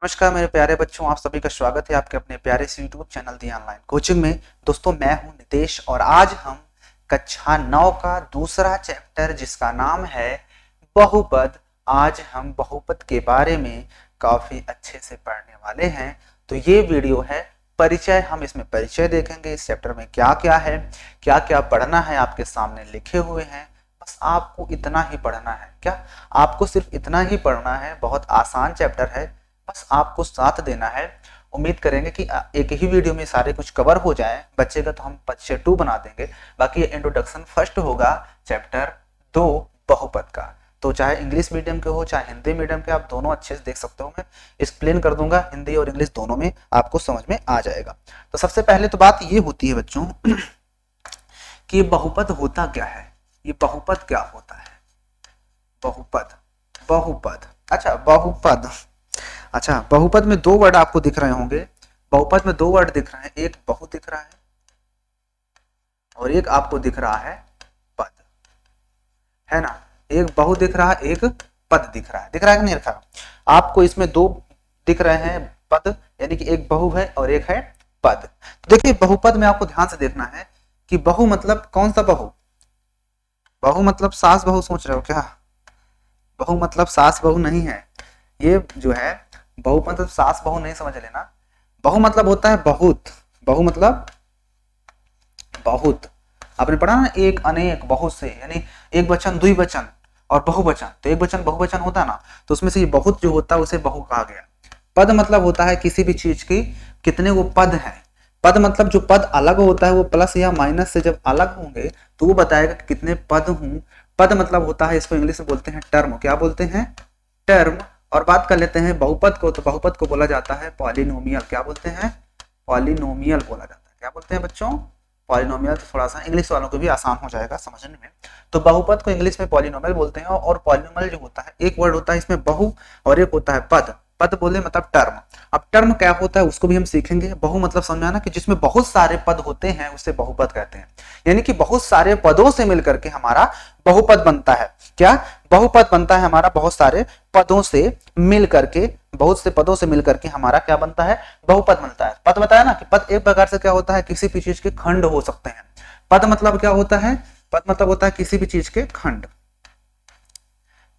नमस्कार मेरे प्यारे बच्चों, आप सभी का स्वागत है आपके अपने प्यारे से यूट्यूब चैनल दी ऑनलाइन कोचिंग में। दोस्तों मैं हूं नितेश और आज हम कक्षा 9 का दूसरा चैप्टर जिसका नाम है बहुपद, आज हम बहुपद के बारे में काफी अच्छे से पढ़ने वाले हैं। तो ये वीडियो है परिचय, हम इसमें परिचय देखेंगे, इस चैप्टर में क्या क्या है, क्या क्या पढ़ना है आपके सामने लिखे हुए हैं। बस आपको इतना ही पढ़ना है। क्या आपको सिर्फ इतना ही पढ़ना है? बहुत आसान चैप्टर है, बस आपको साथ देना है। उम्मीद करेंगे कि एक ही वीडियो में सारे कुछ कवर हो जाए। बच्चेगा तो हम परिचय 2 बना देंगे, बाकी इंट्रोडक्शन फर्स्ट होगा चैप्टर 2 बहुपद का। तो चाहे इंग्लिश मीडियम के हो चाहे हिंदी मीडियम के, आप दोनों अच्छे से देख सकते हो। मैं एक्सप्लेन कर दूंगा, हिंदी और इंग्लिश दोनों में आपको समझ में आ जाएगा। तो सबसे पहले तो बात ये होती है बच्चों कि ये बहुपद होता क्या है। ये बहुपद क्या होता है? बहुपद, बहुपद, अच्छा बहुपद, अच्छा बहुपद में दो वर्ड आपको दिख रहे होंगे। बहुपद में दो वर्ड दिख रहे हैं, एक बहु दिख रहा है और एक आपको दिख रहा है पद, है ना। एक बहु दिख रहा है, एक पद दिख रहा है। दिख रहा है कि नहीं दिख रहा? आपको इसमें दो दिख रहे हैं पद, यानी कि एक बहु है और एक है पद। तो देखिए बहुपद में आपको ध्यान से देखना है कि बहु मतलब कौन सा बहु? बहु मतलब सास बहु सोच रहे हो क्या? बहु मतलब सास बहु नहीं है। ये जो है बहु मतलब सास बहु नहीं समझ लेना। बहु मतलब होता है बहुत। बहु मतलब बहुत, आपने पढ़ा ना, एक अनेक बहुत से, यानी एक वचन द्विवचन और बहुवचन। तो एक वचन बहुवचन होता है ना, तो उसमें से ये बहुत जो होता है उसे बहु कहा गया। पद मतलब होता है किसी भी चीज की कितने वो पद है। पद मतलब जो पद अलग होता है वो प्लस या माइनस से जब अलग होंगे तो वो बताएगा कि कितने पद हूं। पद मतलब होता है, इसको इंग्लिश में बोलते हैं टर्म। क्या बोलते हैं? टर्म। और बात कर लेते हैं बहुपद को, तो बहुपद को बोला जाता है पॉलिनोमियल। क्या बोलते हैं? पॉलिनोमियल बोला जाता है। क्या बोलते हैं बच्चों? पॉलिनोमियल। तो थोड़ा सा इंग्लिश वालों को भी आसान हो जाएगा समझने में। तो बहुपद को इंग्लिश में पॉलिनोमियल बोलते हैं। और पॉलिनोमियल जो होता है, एक वर्ड होता है इसमें बहु और एक होता है पद। पद बोले मतलब टर्म। अब टर्म क्या होता है उसको भी हम सीखेंगे। बहु मतलब समझ में आना कि जिसमें बहुत सारे पद होते हैं उसे बहुपद कहते हैं, यानी कि बहुत सारे पदों से मिलकर के हमारा बहुपद बनता है। क्या बहुपद बनता है? हमारा बहुत सारे पदों से मिल करके, बहुत से पदों से मिलकर के हमारा क्या बनता है? बहुपद बनता है। पद बताया ना कि पद एक प्रकार से क्या होता है, किसी भी चीज के खंड हो सकते हैं। पद मतलब क्या होता है? पद मतलब होता है किसी भी चीज के खंड।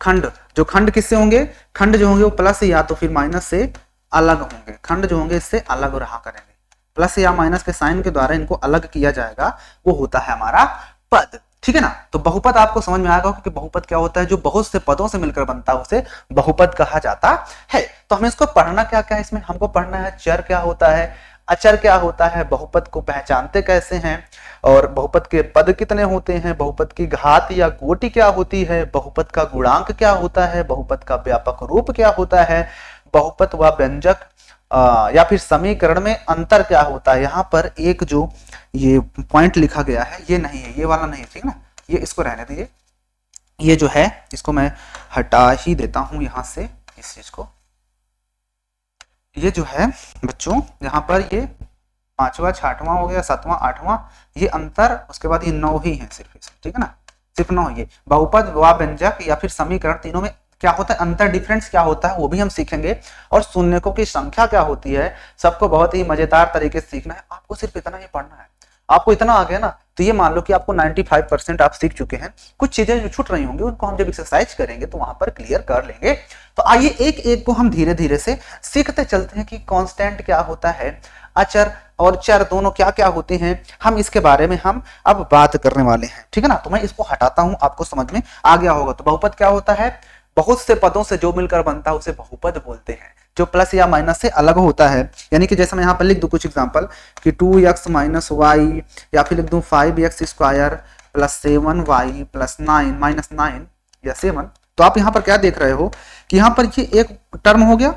खंड, जो खंड किससे होंगे? खंड जो होंगे वो प्लस या तो फिर माइनस से अलग होंगे। खंड जो होंगे इससे अलग रहा करेंगे, प्लस या माइनस के साइन के द्वारा इनको अलग किया जाएगा, वो होता है हमारा पद। ठीक है ना। तो बहुपद आपको समझ में आएगा कि बहुपद क्या होता है, जो बहुत से पदों से मिलकर बनता है उसे बहुपद कहा जाता है। तो हमें इसको पढ़ना क्या क्या है? इसमें हमको पढ़ना है चर क्या होता है, अचर क्या होता है, बहुपद को पहचानते कैसे हैं, और बहुपद के पद कितने होते हैं, बहुपद की घात या कोटि क्या होती है, बहुपद का गुणांक क्या होता है, बहुपद का व्यापक रूप क्या होता है, बहुपद व व्यंजक या फिर समीकरण में अंतर क्या होता है। यहाँ पर एक जो ये पॉइंट लिखा गया है ये नहीं है, ये वाला नहीं है, ठीक ना, ये इसको रहने दीजिए। ये जो है इसको मैं हटा ही देता हूं यहाँ से, इस चीज को। ये जो है बच्चों यहाँ पर ये 5वां 6वां हो गया, 7वां 8वां, ये अंतर, उसके बाद ये 9 ही है सिर्फ, ठीक है ना, सिर्फ 9। ये बहुपद व व्यंजक या फिर समीकरण, तीनों में क्या होता है अंतर, डिफरेंस क्या होता है वो भी हम सीखेंगे। और शून्यकों की संख्या क्या होती है, सबको बहुत ही मजेदार तरीके से सीखना है। आपको सिर्फ इतना ही पढ़ना है। आपको इतना आ गया ना, तो ये मान लो कि आपको 95% आप सीख चुके हैं। कुछ चीजें जो छूट रही होंगी उनको हम जब एक्सरसाइज करेंगे तो वहां पर क्लियर कर लेंगे। तो आइए एक एक को हम धीरे धीरे से सीखते चलते हैं कि कांस्टेंट क्या होता है, अचर और चर दोनों क्या क्या होते हैं, हम इसके बारे में हम अब बात करने वाले हैं। ठीक है ना। तो मैं इसको हटाता हूं, आपको समझ में आ गया होगा। तो बहुपद क्या होता है? बहुत से पदों से जो मिलकर बनता है उसे बहुपद बोलते हैं, जो प्लस या माइनस से अलग होता है। यानी कि जैसे मैं यहाँ पर लिख दूं कुछ एग्जांपल कि 2x माइनस वाई, या फिर लिख दूं 5x square plus 7y plus 9 minus 9 या 7। तो आप यहाँ पर क्या देख रहे हो कि यहाँ पर ये एक टर्म हो गया,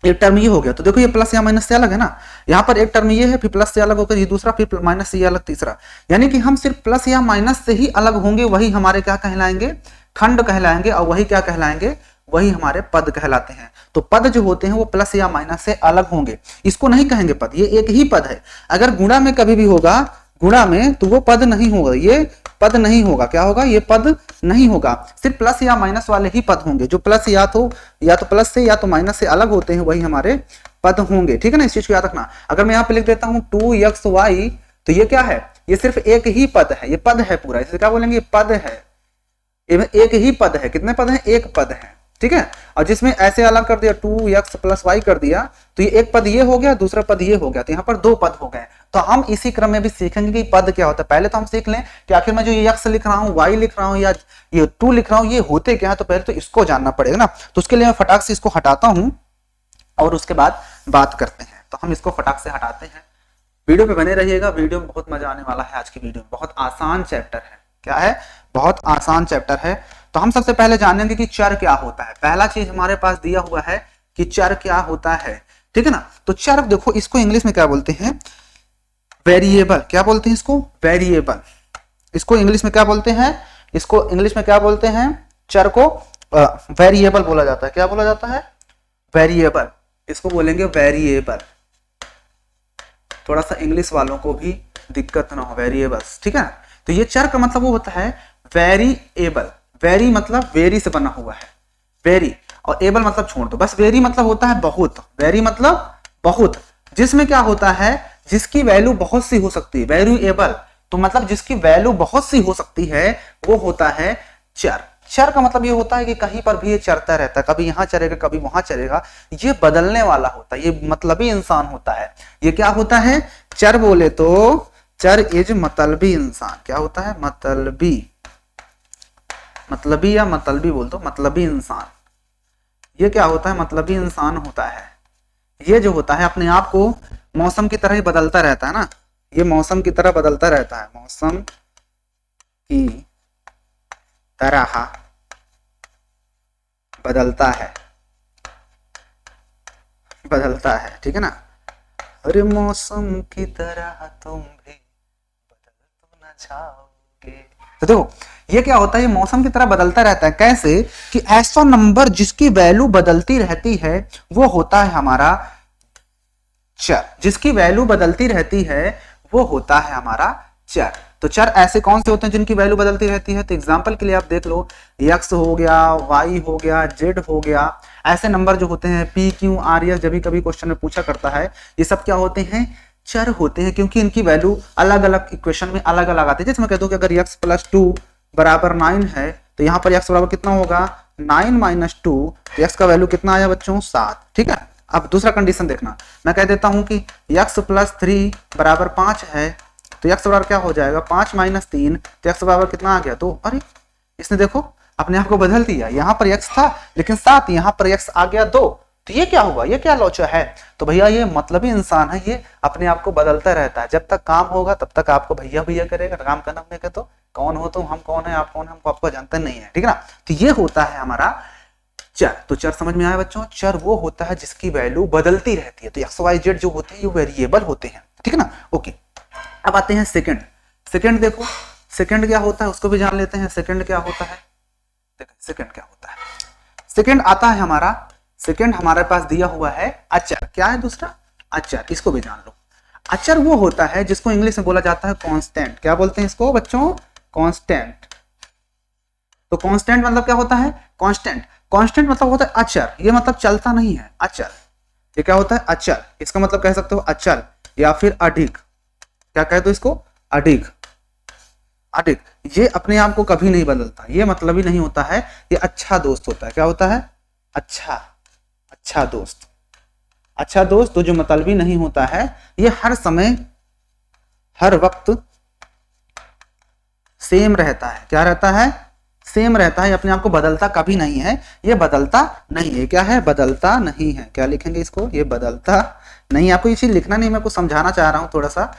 एक टर्म ये हो गया। तो देखो ये प्लस या माइनस से अलग है ना, यहाँ पर एक टर्म ये है, फिर प्लस से अलग होकर ये दूसरा, फिर माइनस से ये अलग तीसरा। यानी कि हम सिर्फ प्लस या माइनस से ही अलग होंगे, वही हमारे क्या कहलाएंगे? खंड कहलाएंगे। और वही क्या कहलाएंगे? वही हमारे पद कहलाते हैं। तो पद जो होते हैं वो प्लस या माइनस से अलग होंगे, इसको नहीं कहेंगे पद, ये एक ही पद है। अगर गुणा में कभी भी होगा गुणा में, तो वो पद नहीं होगा, ये पद नहीं होगा। क्या होगा? ये पद नहीं होगा। सिर्फ प्लस या माइनस वाले ही पद होंगे, जो प्लस या तो प्लस से या तो माइनस से अलग होते हैं, वही हमारे पद होंगे। ठीक है ना, इस चीज को याद रखना। अगर मैं यहाँ पे लिख देता हूँ 2xy, तो ये क्या है? ये सिर्फ एक ही पद है, ये पद है पूरा, इसे क्या बोलेंगे? पद है, एक ही पद है। कितने पद हैं? एक पद है। ठीक है, और जिसमें ऐसे अलग कर दिया 2x + y कर दिया, तो ये एक पद ये हो गया, दूसरा पद ये हो गया, तो यहाँ पर दो पद हो गए। तो हम इसी क्रम में भी सीखेंगे कि पद क्या होता है। पहले तो हम सीख लें कि आखिर मैं जो ये x लिख रहा हूँ, y लिख रहा हूँ या ये 2 लिख रहा हूँ, ये होते क्या है। तो पहले तो इसको जानना पड़ेगा ना, तो उसके लिए मैं फटाक से इसको हटाता हूँ और उसके बाद बात करते हैं। तो हम इसको फटाक से हटाते हैं। वीडियो पे बने रहिएगा, वीडियो में बहुत मजा आने वाला है। आज की वीडियो में बहुत आसान चैप्टर है। क्या है? बहुत आसान चैप्टर है। तो हम सबसे पहले जानेंगे कि चर क्या होता है। पहला चीज हमारे पास दिया हुआ है कि चर क्या होता है। ठीक है ना, तो चर देखो, इसको इंग्लिश में क्या बोलते हैं? वेरिएबल। क्या बोलते हैं इसको? वेरिएबल। इसको इंग्लिश में क्या बोलते हैं? इसको इंग्लिश में क्या बोलते हैं? चर को वेरिएबल बोला जाता है। क्या बोला जाता है? वेरिएबल। इसको बोलेंगे वेरिएबल। थोड़ा सा इंग्लिश वालों को भी दिक्कत ना हो, वेरिएबल्स। ठीक है, तो ये चर का मतलब वो होता है वेरिएबल। वेरी मतलब वेरी से बना हुआ है, वेरी, और एबल मतलब छोड़ दो, बस। वेरी मतलब होता है बहुत, वेरी मतलब बहुत, जिसमें क्या होता है? जिसकी वैल्यू बहुत सी हो सकती है। वेरिएबल तो मतलब जिसकी वैल्यू बहुत सी हो सकती है, वो होता है चर। चर का मतलब ये होता है कि कहीं पर भी ये चरता रहता है, कभी यहाँ चरेगा कभी वहां चरेगा, ये बदलने वाला होता है, ये मतलबी इंसान होता है। ये क्या होता है? चर बोले तो चर इज मतलबी इंसान। क्या होता है? मतलबी, मतलबी या मतलबी बोल दो, मतलबी इंसान। ये क्या होता है? मतलबी इंसान होता है। ये जो होता है अपने आप को मौसम की तरह ही बदलता रहता है ना, ये मौसम की तरह बदलता रहता है, मौसम की तरह बदलता है, बदलता है। ठीक है ना, अरे मौसम की तरह तुम भी बदल तो न जाओगे। तो देखो ये क्या होता है? ये मौसम की तरह बदलता रहता है। कैसे? कि ऐसा नंबर जिसकी वैल्यू बदलती रहती है, वो होता है हमारा चर। जिसकी वैल्यू बदलती रहती है, वो होता है हमारा चर। तो चर ऐसे कौन से होते हैं जिनकी वैल्यू बदलती रहती है? तो एग्जांपल के लिए आप देख लो, x हो गया, y हो गया, z हो गया। ऐसे नंबर जो होते हैं p, q, r, s, जब भी कभी क्वेश्चन में पूछा करता है, ये सब क्या होते हैं? चर होते हैं, क्योंकि इनकी वैल्यू अलग अलग इक्वेशन में अलग अलग आती है। जैसे मैं कहता हूँ कि अगर x + 2 = 9 है, तो यहाँ पर x बराबर कितना होगा? 9 - 2। तो x का वैल्यू कितना आया बच्चों? 7। ठीक है, अब दूसरा कंडीशन देखना, मैं कह देता हूं कि x + 3 = 5 है, तो x बराबर क्या हो जाएगा? 5 - 3, तो x बराबर कितना आ गया? 2। अरे इसने देखो अपने आप को बदल दिया, यहाँ पर x था लेकिन 7, यहाँ पर x आ गया 2। तो ये क्या हुआ? ये क्या लॉजिक है? तो भैया ये मतलबी इंसान है, ये अपने आप को बदलता रहता है। जब तक काम होगा तब तक आपको भैया भैया करेगा, काम करना हमने कहा तो कौन हो तुम, हम कौन है, आप कौन है, हमको आपको जानते नहीं है। ठीक है ना, तो ये होता है हमारा चर। तो चर समझ में आया बच्चों? चर वो होता है जिसकी वैल्यू बदलती रहती है। तो एक्स वाई जेड जो होते हैं ये वेरिएबल होते हैं। ठीक है ना, ओके। अब आते हैं सेकंड। सेकंड देखो, सेकंड क्या होता है उसको भी जान लेते हैं। सेकंड क्या होता है? देखो सेकंड क्या होता है। सेकंड आता है हमारा, सेकंड हमारे पास दिया हुआ है अचर। क्या है दूसरा? अचर। इसको भी जान लो। अचर वो होता है जिसको इंग्लिश में बोला जाता है कांस्टेंट। क्या बोलते हैं इसको बच्चों? कांस्टेंट। तो कांस्टेंट मतलब क्या होता है? कांस्टेंट। कांस्टेंट मतलब होता है अचर, ये मतलब चलता नहीं है, अचर। ये क्या होता है? अचर। इसका मतलब कह सकते हो अचल या फिर अडिग। क्या कह दो इसको? अडिग। अडिग ये अपने आप को कभी नहीं बदलता, ये मतलब ही नहीं होता है, ये अच्छा दोस्त होता है। क्या होता है? अच्छा, अच्छा दोस्त। अच्छा दोस्त तो जो मतलबी नहीं होता है, ये हर समय हर वक्त सेम रहता है। क्या रहता है? सेम रहता है, अपने आप को बदलता कभी नहीं है, ये बदलता नहीं है। क्या है? बदलता नहीं है। क्या लिखेंगे इसको? ये बदलता नहीं। आपको ये चीज लिखना नहीं, मैं आपको समझाना चाह रहा हूं थोड़ा सा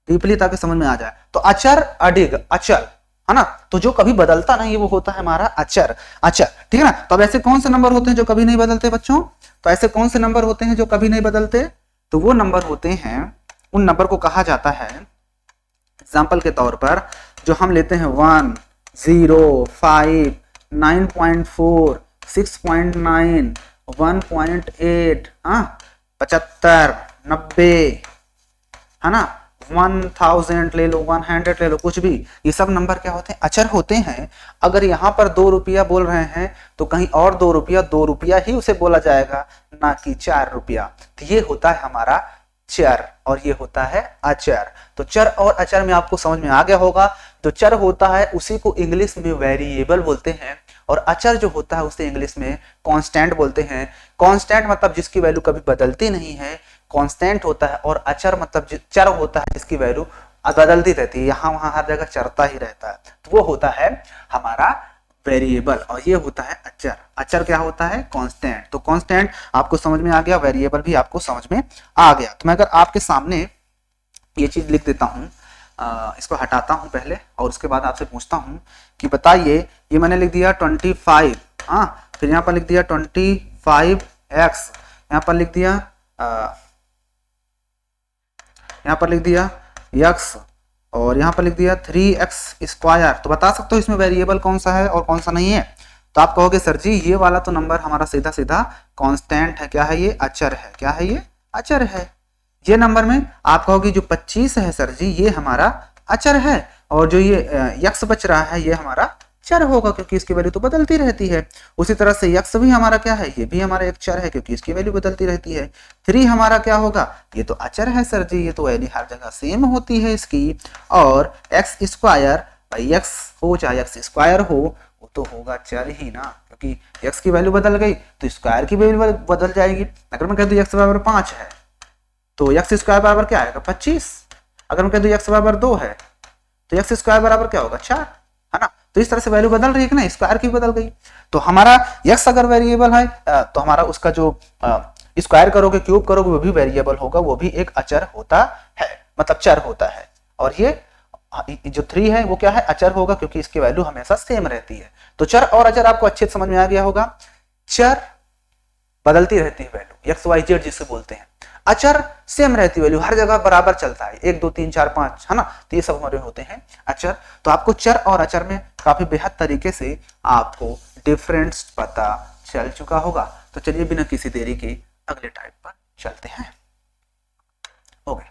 डीपली ताकि समझ में आ जाए। तो अचर, अडिग, अचल, है ना, तो जो कभी बदलता नहीं वो होता है हमारा अचर। अचर, ठीक है ना। तो अब ऐसे कौन से नंबर होते हैं जो कभी नहीं बदलते बच्चों? तो ऐसे कौन से नंबर होते हैं जो कभी नहीं बदलते? तो वो नंबर होते हैं, उन नंबर को कहा जाता है, एग्जाम्पल के तौर पर जो हम लेते हैं 1, 0, 5, 9.4, 6.9, 1.8, हाँ, 75, 90, है ना, 1000 ले लो, 100 ले लो, कुछ भी, ये सब नंबर क्या होते हैं, अचर होते हैं। अगर यहाँ पर 2 रुपया बोल रहे हैं तो कहीं और 2 रुपया ही उसे बोला जाएगा, ना कि 4 रुपया। तो ये होता है हमारा चर और ये होता है अचर। तो चर और अचर में आपको समझ में आ गया होगा। जो चर होता है उसी को इंग्लिश में वेरिएबल बोलते हैं और अचर जो होता है उसे इंग्लिश में कांस्टेंट बोलते हैं। कांस्टेंट मतलब जिसकी वैल्यू कभी बदलती नहीं है, कांस्टेंट होता है, और अचर मतलब चर होता है जिसकी वैल्यू बदलती रहती है, यहाँ वहां हर जगह चरता ही रहता है, तो वो होता है हमारा वेरिएबल और ये होता है अचर। अचर क्या होता है, कांस्टेंट। तो कांस्टेंट आपको समझ में आ गया, वेरिएबल भी आपको समझ में आ गया। तो मैं अगर आपके सामने ये चीज लिख देता हूँ, इसको हटाता हूँ पहले और उसके बाद आपसे पूछता हूँ कि बताइए, ये मैंने लिख दिया 25, हाँ, फिर यहाँ पर लिख दिया 25x, यहाँ पर लिख दिया x और यहाँ पर लिख दिया 3x²। तो बता सकते हो इसमें वेरिएबल कौन सा है और कौन सा नहीं है? तो आप कहोगे सर जी ये वाला तो नंबर हमारा सीधा सीधा कांस्टेंट है, क्या है ये, अचर है। क्या है ये, अचर है। ये नंबर में आप कहोगे जो 25 है सर जी ये हमारा अचर है, और जो ये x बच रहा है ये हमारा चर होगा क्योंकि इसकी वैल्यू तो बदलती रहती है। उसी तरह से x भी हमारा क्या है, ये भी हमारा एक चर है क्योंकि इसकी वैल्यू बदलती रहती है। 3 हमारा क्या होगा, ये तो अचर है सर जी, ये तो वैल्यू हर जगह सेम होती है इसकी। और x² भाई x हो चाहे x² हो वो तो होगा चर ही ना, क्योंकि x की वैल्यू बदल गई तो स्क्वायर की वैल्यू बदल जाएगी। अगर मैं कह दूं x बराबर 5 है तो x² बराबर क्या आएगा, 25। अगर मैं कह दूं x बराबर 2 है तो x² बराबर क्या होगा, 4, है ना। तो इस तरह से वैल्यू बदल रही है कि ना, स्क्वायर की बदल गई। तो हमारा x अगर वेरिएबल है तो हमारा उसका जो स्क्वायर करोगे, क्यूब करोगे, वो भी वेरिएबल होगा, वो भी एक अचर होता है, मतलब चर होता है। और ये जो 3 है वो क्या है, अचर होगा क्योंकि इसकी वैल्यू हमेशा सेम रहती है। तो चर और अचर आपको अच्छे से समझ में आ गया होगा। चर बदलती रहती है वैल्यू, x y z जिसे बोलते हैं। अचर सेम रहती वैल्यू, हर जगह बराबर चलता है, 1 2 3 4 5, है ना। तो ये सब हमारे होते हैं अचर। तो आपको चर और अचर में काफी बेहद तरीके से आपको डिफरेंस पता चल चुका होगा। तो चलिए बिना किसी देरी के अगले टाइप पर चलते हैं। ओके,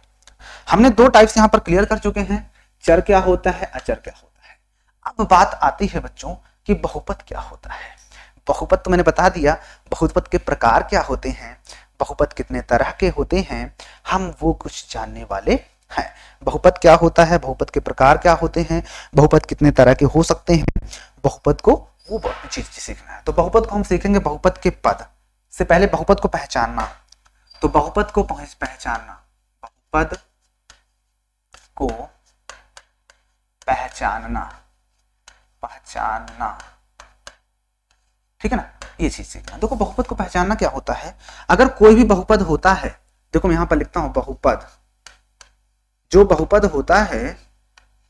हमने 2 टाइप्स यहाँ पर क्लियर कर चुके हैं, चर क्या होता है, अचर क्या होता है। अब बात आती है बच्चों कि बहुपद क्या होता है। बहुपद तो मैंने बता दिया, बहुपद के प्रकार क्या होते हैं, बहुपद कितने तरह के होते हैं, हम वो कुछ जानने वाले हैं। बहुपद क्या होता है, बहुपद के प्रकार क्या होते हैं, बहुपद कितने तरह के हो सकते हैं, बहुपद को वो चीज सीखना है। तो बहुपद को हम सीखेंगे बहुपद के पद से पहले बहुपद को पहचानना। तो बहुपद को पहचानना, बहुपद को पहचानना, ठीक है ना, ये चीज सीखना। देखो बहुपद को पहचानना क्या होता है, अगर कोई भी बहुपद होता है, देखो मैं यहां पर लिखता हूं बहुपद, जो बहुपद होता है,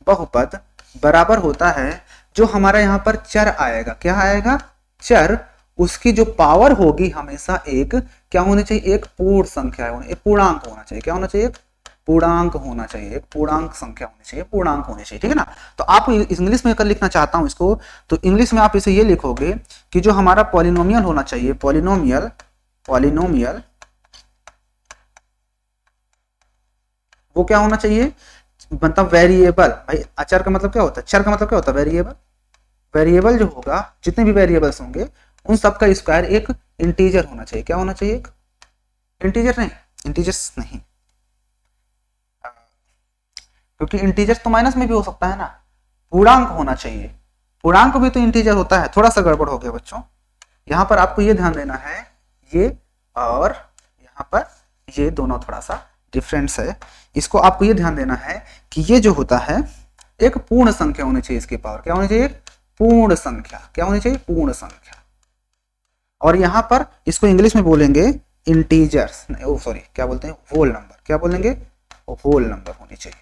बहुपद बराबर होता है जो हमारा यहां पर चर आएगा, क्या आएगा, चर, उसकी जो पावर होगी हमेशा एक क्या होनी चाहिए, एक पूर्ण संख्या होनी, एक पूर्णांक होना चाहिए। क्या होना चाहिए, एक पूर्णांक होना चाहिए, एक पूर्णांक संख्या होनी चाहिए, पूर्णांक होनी चाहिए, ठीक है ना। तो आप इंग्लिश में कर लिखना चाहता हूं इसको, तो इंग्लिश में आप इसे ये लिखोगे कि जो हमारा पॉलिनोमियल होना चाहिए, पॉलिनोमियल वो क्या होना चाहिए, मतलब वेरिएबल। भाई अचर का मतलब क्या होता है, चर का मतलब क्या होता है, वेरिएबल। वेरिएबल जो होगा, जितने भी वेरिएबल्स होंगे उन सबका स्क्वायर एक इंटीजर होना चाहिए। क्या होना चाहिए, एक इंटीजर नहीं, इंटीजर्स नहीं, क्योंकि इंटीजर तो माइनस में भी हो सकता है ना, पूर्णांक होना चाहिए। पूर्णांक भी तो इंटीजर होता है। थोड़ा सा गड़बड़ हो गया बच्चों, यहाँ पर आपको ये ध्यान देना है, ये और यहाँ पर ये दोनों थोड़ा सा डिफरेंस है। इसको आपको ये ध्यान देना है कि ये जो होता है एक पूर्ण संख्या होनी चाहिए, इसकी पावर क्या होनी चाहिए, पूर्ण संख्या। क्या होनी चाहिए, पूर्ण संख्या। और यहाँ पर इसको इंग्लिश में बोलेंगे इंटीजर्स, सॉरी क्या बोलते हैं, होल नंबर। क्या बोलेंगे, होल नंबर होनी चाहिए,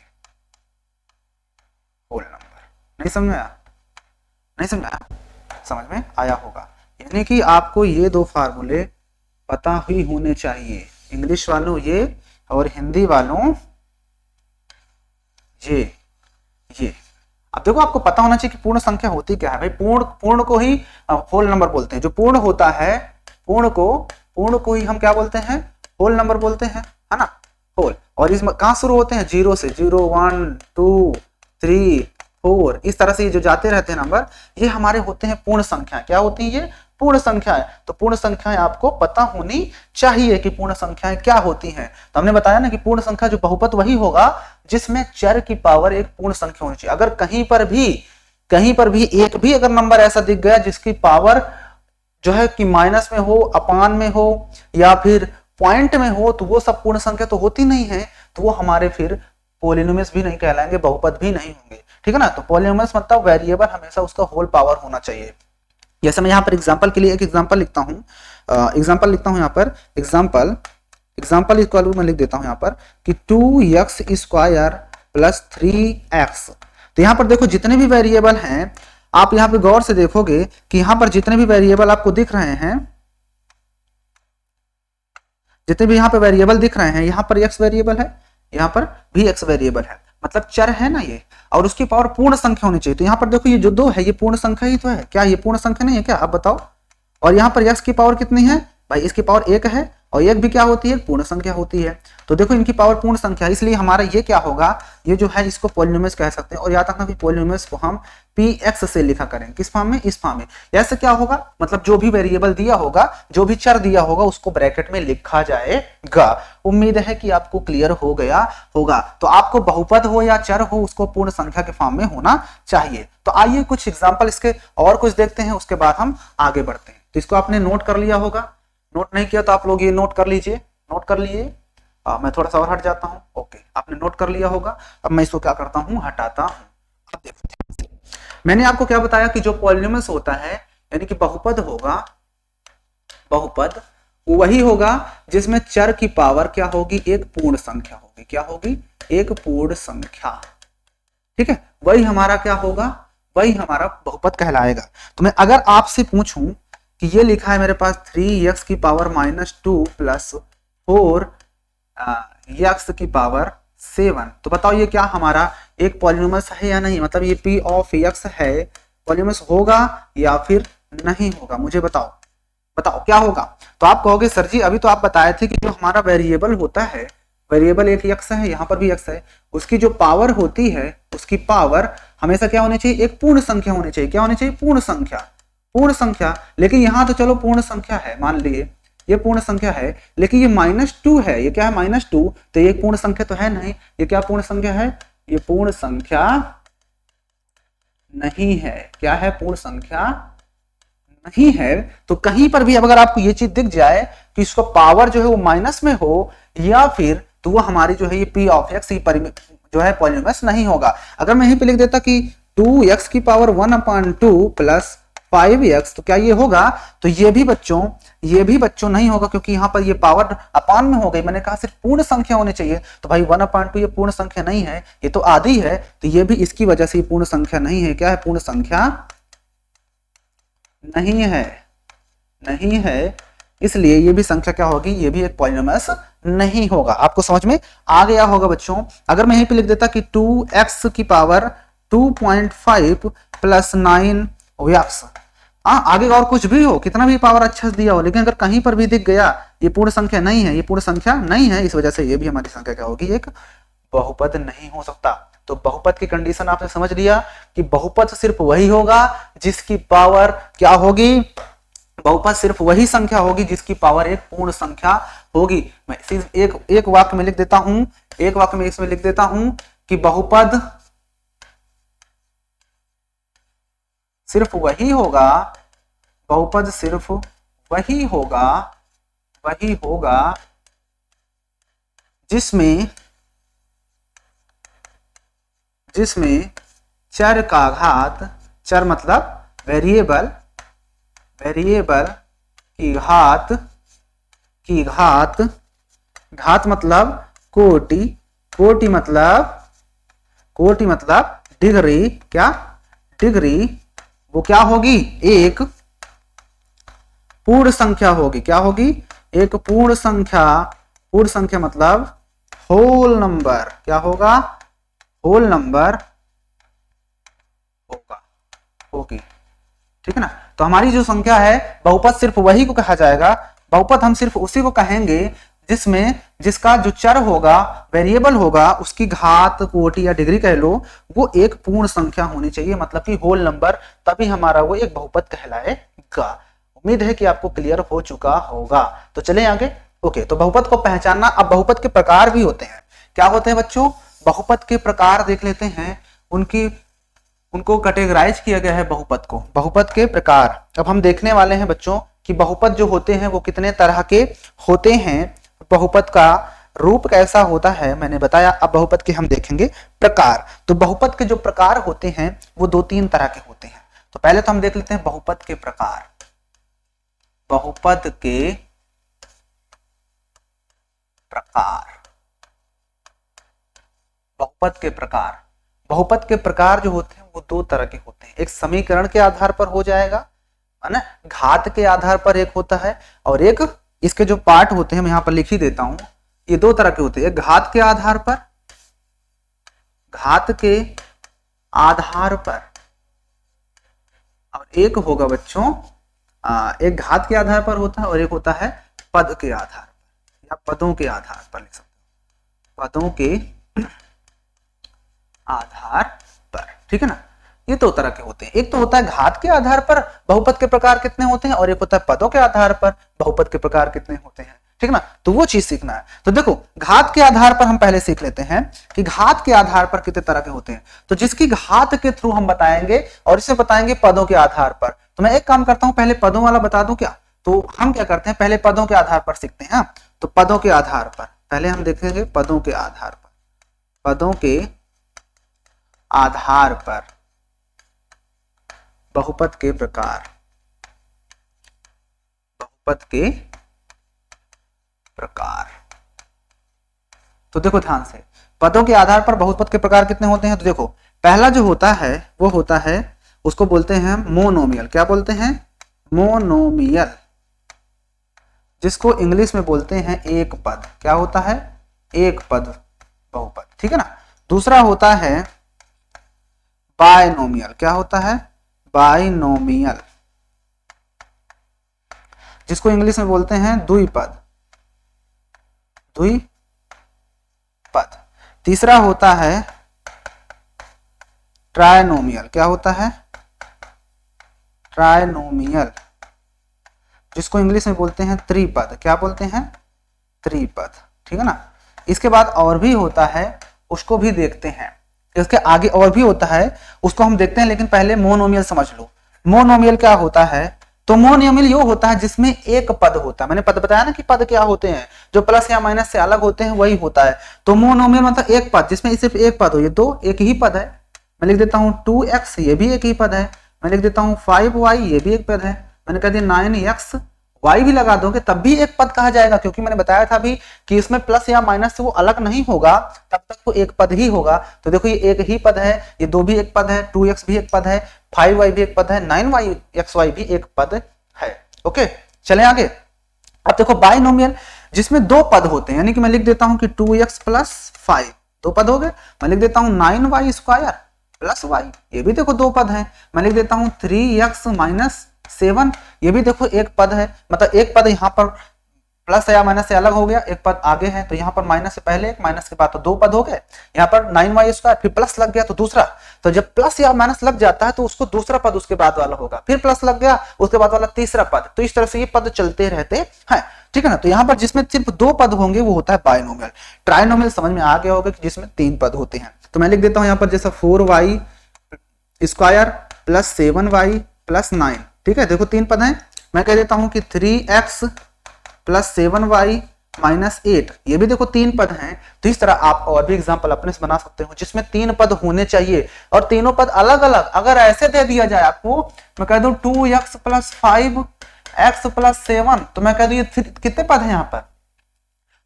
होल नंबर। नहीं समझ में आया, नहीं समझ आया, समझ में आया होगा। यानी कि आपको ये 2 फार्मूले पता ही होने चाहिए, इंग्लिश वालों ये और हिंदी वालों ये। अब देखो आपको पता होना चाहिए कि पूर्ण संख्या होती क्या है। भाई पूर्ण को ही होल नंबर बोलते हैं। जो पूर्ण होता है, पूर्ण को ही हम क्या बोलते हैं, होल नंबर बोलते हैं, है ना, होल। और इसमें कहाँ शुरू होते हैं, 0 से, 0 1 2 3 4, इस तरह से ये जो जाते रहते हैं नंबर, ये हमारे होते हैं पूर्ण संख्या। क्या होती है ये, पूर्ण संख्याएं। तो पूर्ण संख्याएं आपको पता होनी चाहिए कि पूर्ण संख्याएं क्या होती हैं। तो हमने बताया ना कि पूर्ण संख्या जो बहुपद वही होगा जिसमें चर की पावर एक पूर्ण संख्या होनी चाहिए। अगर कहीं पर भी एक भी अगर नंबर ऐसा दिख गया जिसकी पावर जो है कि माइनस में हो, अपान में हो या फिर पॉइंट में हो, तो वो सब पूर्ण संख्या तो होती नहीं है, तो वो हमारे फिर पॉलिनोमियस भी नहीं कहलाएंगे, बहुपद भी नहीं होंगे। ठीक है ना। तो पॉलिनोमियस मतलब वेरिएबल हमेशा उसका होल पावर होना चाहिए। जैसे मैं यहाँ पर एग्जांपल के लिए एक एग्जांपल लिखता हूँ, यहाँ पर एग्जांपल इक्वल मैं लिख देता हूँ यहाँ पर कि 2x स्क्वायर प्लस 3x। तो यहाँ पर देखो जितने भी वेरिएबल हैं, आप यहाँ पे गौर से देखोगे कि यहाँ पर जितने भी वेरिएबल आपको दिख रहे हैं, जितने भी यहाँ पे वेरिएबल दिख रहे हैं, यहाँ पर x वेरिएबल है, यहाँ पर भी x वेरिएबल है, मतलब चर है ना ये, और उसकी पावर पूर्ण संख्या होनी चाहिए। तो यहाँ पर देखो ये जो 2 है ये पूर्ण संख्या ही तो है, क्या ये पूर्ण संख्या नहीं है क्या, आप बताओ। और यहाँ पर x की पावर कितनी है भाई, इसकी पावर 1 है, और 1 भी क्या होती है, पूर्ण संख्या होती है। तो देखो इनकी पावर पूर्ण संख्या, इसलिए हमारा ये क्या होगा, ये जो है इसको पॉलिनोमियस कह सकते हैं। और याद रखना कि पॉलिनोमियस को हम px से लिखा करें, किस फॉर्म में, इस फॉर्म में। ऐसे क्या होगा, मतलब जो भी वेरिएबल दिया होगा, जो भी चर दिया होगा, उसको ब्रैकेट में लिखा जाएगा। उम्मीद है कि आपको क्लियर हो गया होगा। तो आपको बहुपद हो या चर हो, उसको पूर्ण संख्या के फॉर्म में होना चाहिए। तो आइए कुछ एग्जाम्पल इसके और कुछ देखते हैं, उसके बाद हम आगे बढ़ते हैं। तो इसको आपने नोट कर लिया होगा, नोट नहीं किया तो आप लोग ये नोट कर लीजिए, नोट कर लिए। मैं थोड़ा सा और हट जाता हूँ। ओके, आपने नोट कर लिया होगा। अब मैं इसको क्या करता हूँ, हटाता हूँ। अब देखते हैं, मैंने आपको क्या बताया कि जो पॉलिनोमियस होता है, यानी कि बहुपद होगा, बहुपद वही होगा जिसमें चर की पावर क्या होगी, एक पूर्ण संख्या होगी। क्या होगी, एक पूर्ण संख्या। ठीक है, वही हमारा क्या होगा, वही हमारा बहुपद कहलाएगा। तो मैं अगर आपसे पूछूं कि ये लिखा है मेरे पास 3x की पावर -2 प्लस 4x की पावर 7, तो बताओ ये क्या हमारा एक पॉलिनोमियस है या नहीं, मतलब ये p ऑफ x है, पॉलिनोमियस होगा या फिर नहीं होगा, मुझे बताओ, बताओ क्या होगा। तो आप कहोगे सर जी अभी तो आप बताए थे कि जो हमारा वेरिएबल होता है, वेरिएबल एक x है, यहाँ पर भी x है, उसकी जो पावर होती है, उसकी पावर हमेशा क्या होनी चाहिए, एक पूर्ण संख्या होनी चाहिए। क्या होनी चाहिए, पूर्ण संख्या, पूर्ण संख्या। लेकिन यहाँ तो चलो पूर्ण संख्या है, मान लिए ये पूर्ण संख्या है, लेकिन ये -2 है, ये क्या है, -2, तो ये पूर्ण संख्या तो है नहीं। ये क्या पूर्ण संख्या है, ये पूर्ण संख्या नहीं है। क्या है, पूर्ण संख्या नहीं है। तो कहीं पर भी अगर आपको ये चीज दिख जाए कि इसका पावर जो है वो माइनस में हो या फिर, तो वो हमारी जो है ये p ऑफ x जो है पॉलिनोमियस नहीं होगा। अगर मैं यहीं पे लिख देता कि 2x की पावर 1/2 प्लस 5x, तो क्या ये होगा, तो ये भी बच्चों नहीं होगा, क्योंकि यहाँ पर ये पावर अपान में हो गई। मैंने कहा सिर्फ पूर्ण संख्या होनी चाहिए, तो भाई 1/2 ये पूर्ण संख्या नहीं है, ये तो आधी है, तो ये भी इसकी वजह से पूर्ण संख्या नहीं है। क्या है, पूर्ण संख्या नहीं है, नहीं है, इसलिए ये भी संख्या क्या होगी, ये भी एक पॉलिनोमियस नहीं होगा। आपको समझ में आ गया होगा बच्चों। अगर मैं यहीं पे लिख देता कि 2x की पावर 2.5 प्लस 9x, आगे और कुछ भी हो, कितना भी पावर अच्छा से दिया हो, लेकिन अगर कहीं पर भी दिख गया ये पूर्ण संख्या नहीं है, ये पूर्ण संख्या नहीं है, इस वजह से ये भी हमारी संख्या क्या होगी, एक बहुपद नहीं हो सकता। तो बहुपद की कंडीशन आपने समझ लिया कि बहुपद सिर्फ वही होगा जिसकी पावर क्या होगी, बहुपद सिर्फ वही संख्या होगी जिसकी पावर एक पूर्ण संख्या होगी। मैं एक वाक्य में लिख देता हूं, एक वाक्य में इसमें लिख देता हूं कि बहुपद सिर्फ वही होगा, बहुपद सिर्फ वही होगा जिसमें चर का घात, चर मतलब वेरिएबल की घात मतलब कोटि मतलब डिग्री, क्या डिग्री, वो क्या होगी, एक पूर्ण संख्या होगी। क्या होगी, एक पूर्ण संख्या मतलब होल नंबर। क्या होगा, होल नंबर होगी। ठीक है ना। तो हमारी जो संख्या है, बहुपद सिर्फ वही को कहा जाएगा, बहुपद हम सिर्फ उसी को कहेंगे जिसमें जिसका जो चर होगा, वेरिएबल होगा, उसकी घात, कोटि या डिग्री कह लो, वो एक पूर्ण संख्या होनी चाहिए, मतलब कि होल नंबर, तभी हमारा वो एक बहुपद कहलाएगा। उम्मीद है कि आपको क्लियर हो चुका होगा। तो चले आगे। ओके, तो बहुपद को पहचानना। अब बहुपद के प्रकार भी होते हैं। क्या होते हैं बच्चों? बहुपद के प्रकार देख लेते हैं। उनको कैटेगराइज किया गया है बहुपद को। बहुपद के प्रकार अब हम देखने वाले हैं बच्चों कि बहुपद जो होते हैं वो कितने तरह के होते हैं, बहुपद का रूप कैसा होता है मैंने बताया। अब बहुपद के हम देखेंगे प्रकार। तो बहुपद के जो प्रकार होते हैं वो 2-3 तरह के होते हैं। तो पहले तो हम देख लेते हैं बहुपद के प्रकार। बहुपद के प्रकार, बहुपद के प्रकार। बहुपद के प्रकार जो होते हैं वो 2 तरह के होते हैं। एक समीकरण के आधार पर हो जाएगा, है ना, घात के आधार पर एक होता है, और एक इसके जो पार्ट होते हैं मैं यहां पर लिख ही देता हूं। ये 2 तरह के होते हैं, एक घात के आधार पर, घात के आधार पर, और एक होगा बच्चों एक घात के आधार पर होता है और एक होता है पद के आधार पर या पदों के आधार पर लिख सकते हो, पदों के आधार पर, ठीक है ना। ये 2 तरह के होते हैं। एक तो होता है घात के आधार पर बहुपद के प्रकार कितने होते हैं, और एक होता है पदों के आधार पर बहुपद के प्रकार कितने होते हैं, ठीक ना। तो वो चीज सीखना है। तो देखो, घात के आधार पर हम पहले सीख लेते हैं कि घात के आधार पर कितने तरह के होते हैं। तो जिसकी घात के थ्रू हम बताएंगे और इसे बताएंगे पदों के आधार पर। तो मैं एक काम करता हूं, पहले पदों वाला बता दूं क्या। तो हम क्या करते हैं, पहले पदों के आधार पर सीखते हैं। तो पदों के आधार पर पहले हम देखेंगे, पदों के आधार पर, पदों के आधार पर बहुपद के प्रकार, बहुपद के प्रकार। तो देखो ध्यान से, पदों के आधार पर बहुपद के प्रकार कितने होते हैं। तो देखो, पहला जो होता है वो होता है, उसको बोलते हैं मोनोमियल। क्या बोलते हैं? मोनोमियल, जिसको इंग्लिश में बोलते हैं एक पद। क्या होता है? एक पद बहुपद, ठीक है ना। दूसरा होता है बायनोमियल। क्या होता है? बायनोमियल, जिसको इंग्लिश में बोलते हैं द्विपद, द्विपद। तीसरा होता है ट्रायनोमियल। क्या होता है? ट्रायनोमियल, जिसको इंग्लिश में बोलते हैं त्रिपद। क्या बोलते हैं? त्रिपद, ठीक है ना। इसके बाद और भी होता है, उसको भी देखते हैं। इसके आगे और भी होता है, उसको हम देखते हैं, लेकिन पहले मोनोमियल समझ लो। मोनोमियल क्या होता है? तो मोनोमियल ये होता है जिसमें एक पद होता है। मैंने पद बताया ना कि पद क्या होते हैं, जो प्लस या माइनस से अलग होते हैं वही होता है। तो मोनोमियल मतलब एक पद जिसमें सिर्फ एक पद हो। ये दो एक ही पद है। मैं लिख देता हूँ 2x, ये भी एक ही पद है। मैं लिख देता हूँ 5y, ये भी एक पद है। मैंने कह दिया 9x, y भी लगा दोगे तब भी एक पद कहा जाएगा, क्योंकि मैंने बताया था भी कि इसमें प्लस या माइनस से वो अलग नहीं होगा, तब तक वो एक पद ही होगा। तो देखो, ये एक ही पद है, ये 2 भी एक पद है, 2x भी एक पद है, 5y भी एक पद है, 9yxy भी एक पद है। ओके, चले आगे। अब देखो बाइनोमियल, जिसमें 2 पद होते हैं, यानी कि मैं लिख देता हूं कि 2x प्लस 5, 2 पद हो गए। मैं लिख देता हूं 9y स्क्वायर प्लस y, ये भी देखो 2 पद है। मैं लिख देता हूं 3x माइनस 7, ये भी देखो एक पद है। मतलब एक पद यहाँ पर प्लस या माइनस से अलग हो गया, एक पद आगे है। तो यहाँ पर माइनस से पहले एक, माइनस के बाद तो 2 पद हो गए। यहाँ पर 9y स्क्वायर, फिर प्लस लग गया तो दूसरा। तो जब प्लस या माइनस लग जाता है तो उसको दूसरा पद उसके बाद वाला होगा, फिर प्लस लग गया उसके बाद वाला तीसरा पद। तो इस तरह से ये पद चलते रहते हैं, ठीक है ना। तो यहाँ पर जिसमें सिर्फ 2 पद होंगे वो होता है बाइनोमियल। ट्राइनोमियल समझ में आ गया होगा कि जिसमें 3 पद होते हैं। तो मैं लिख देता हूँ यहाँ पर जैसा 4y square plus 7y plus 9, ठीक है। देखो 3 पद हैं। मैं कह देता हूं कि 3x प्लस 7y माइनस 8, ये भी देखो 3 पद हैं। तो इस तरह आप और भी एग्जांपल अपने से बना सकते हो जिसमें 3 पद होने चाहिए और तीनों पद अलग अलग। अगर ऐसे दे दिया जाए आपको, मैं कह दूं 2x प्लस 5x प्लस 7, तो मैं कह दूं ये कितने पद हैं यहाँ पर?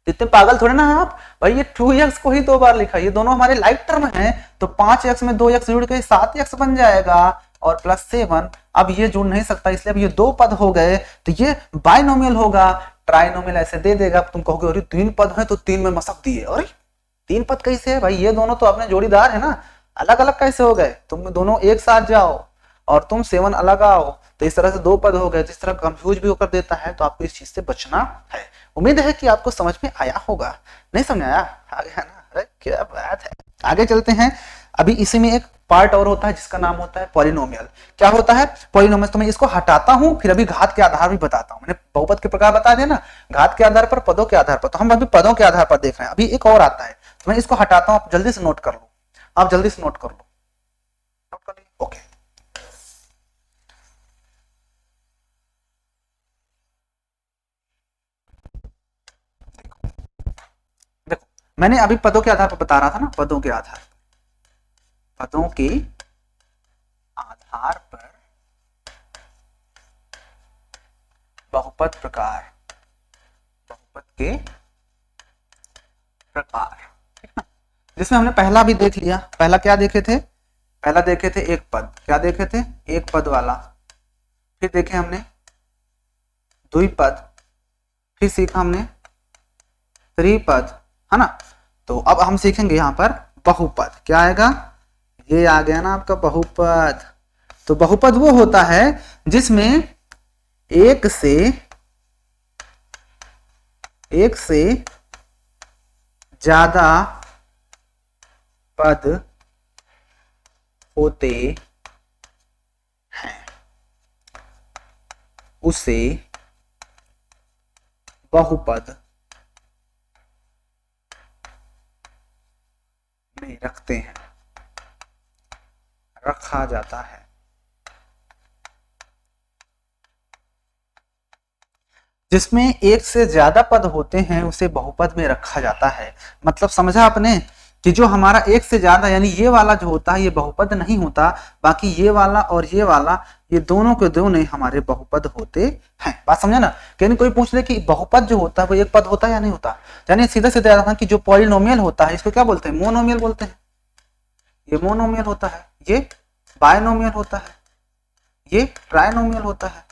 इतने पागल थोड़े ना है आप भाई। ये 2x को ही 2 बार लिखा, ये दोनों हमारे लाइक टर्म हैं। तो 5x में 2x जुड़ के 7x बन जाएगा और प्लस 7। अब ये जुड़ नहीं सकता, इसलिए अब ये 2 पद हो गए, तो ये बाइनोमियल होगा। ट्राइनोमियल ऐसे दे देगा, तुम कहोगे अरे 3 पद है तो 3 में मसक दिए। अरे 3 पद कैसे है भाई? ये दोनों तो अपने जोड़ीदार है ना, अलग अलग कैसे हो गए? तुम दोनों एक साथ जाओ और तुम 7 अलग आओ, तो इस तरह से 2 पद हो गए। जिस तरह कंफ्यूज भी होकर देता है, तो आपको इस चीज से बचना है। उम्मीद है कि आपको समझ में आया होगा। नहीं समझ आया? आ गया ना? अरे क्या बात है। आगे चलते हैं। अभी इसी में एक पार्ट और होता है जिसका नाम होता है पॉलिनोमियल। क्या होता है पॉलिनोमियल? तो मैं इसको हटाता हूं, फिर अभी घात के आधार भी बताता हूं। मैंने बहुपद के प्रकार बता दिया ना, घात के आधार पर, पदों के आधार पर। तो हम अभी पदों के आधार पर देख रहे हैं। अभी एक और आता है, तो मैं इसको हटाता हूं, आप जल्दी से नोट कर लो, आप जल्दी से नोट कर लो। नोट कर ली? ओके। देखो मैंने अभी पदों के आधार पर बता रहा था ना, पदों के आधार, पदों के आधार पर बहुपद प्रकार, बहुपद के प्रकार, ठीक ना। जिसमें हमने पहला भी देख लिया। पहला क्या देखे थे? पहला देखे थे एक पद। क्या देखे थे? एक पद वाला। फिर देखे हमने द्विपद, फिर सीखा हमने त्रिपद, है ना। तो अब हम सीखेंगे यहां पर बहुपद। क्या आएगा? ये आ गया ना आपका बहुपद। तो बहुपद वो होता है जिसमें एक से ज्यादा पद होते हैं, उसे बहुपद में रखते हैं, रखा जाता है। जिसमें एक से ज्यादा पद होते हैं उसे बहुपद में रखा जाता है। मतलब समझा आपने कि जो हमारा एक से ज्यादा, यानी ये वाला जो होता है ये बहुपद नहीं होता, बाकी ये वाला और ये वाला, ये दोनों के दोनों हमारे बहुपद होते हैं। बात समझा ना। यानी कोई पूछ ले कि बहुपद जो होता है वो एक पद होता है या नहीं होता, यानी सीधा सीधा याद रखना कि जो पॉलिनोमियल होता है इसको क्या बोलते हैं? मोनोमियल बोलते हैं। ये मोनोमियल होता है, ये बायनोमियल होता है, ये ट्राइनोमियल होता है।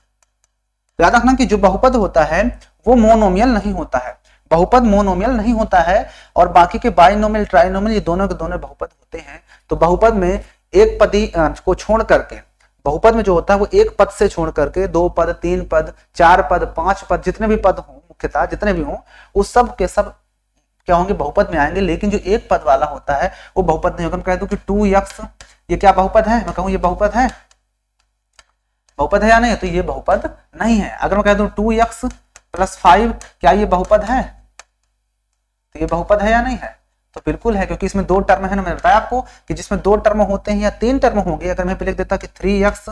याद रखना कि जो बहुपद होता है वो मोनोमियल नहीं होता है, बहुपद मोनोमियल नहीं होता है, और बाकी के बाइनोमियल ट्राइनोमियल ये दोनों के दोनों बहुपद होते हैं। तो बहुपद में एक पदी को छोड़ करके, बहुपद में जो होता है वो एक पद से छोड़ करके दो पद, तीन पद, चार पद, पांच पद, जितने भी पद हों, मुख्यतः जितने भी हों, उस सब के सब क्या होंगे? बहुपद में आएंगे। लेकिन जो एक पद वाला होता है वो बहुपद नहीं होगा। मैं कह दूं कि 2x ये क्या बहुपद है? मैं कहूं ये बहुपद है, बहुपद है या नहीं? तो ये बहुपद नहीं है। अगर मैं कह दूं 2x + 5 क्या ये बहुपद है? तो ये बहुपद है या नहीं है? तो बिल्कुल है, क्योंकि इसमें दो टर्म है ना। मैंने बताया आपको कि जिसमें दो टर्म होते हैं या तीन टर्म होंगे, अगर मैं लिख देता कि 3x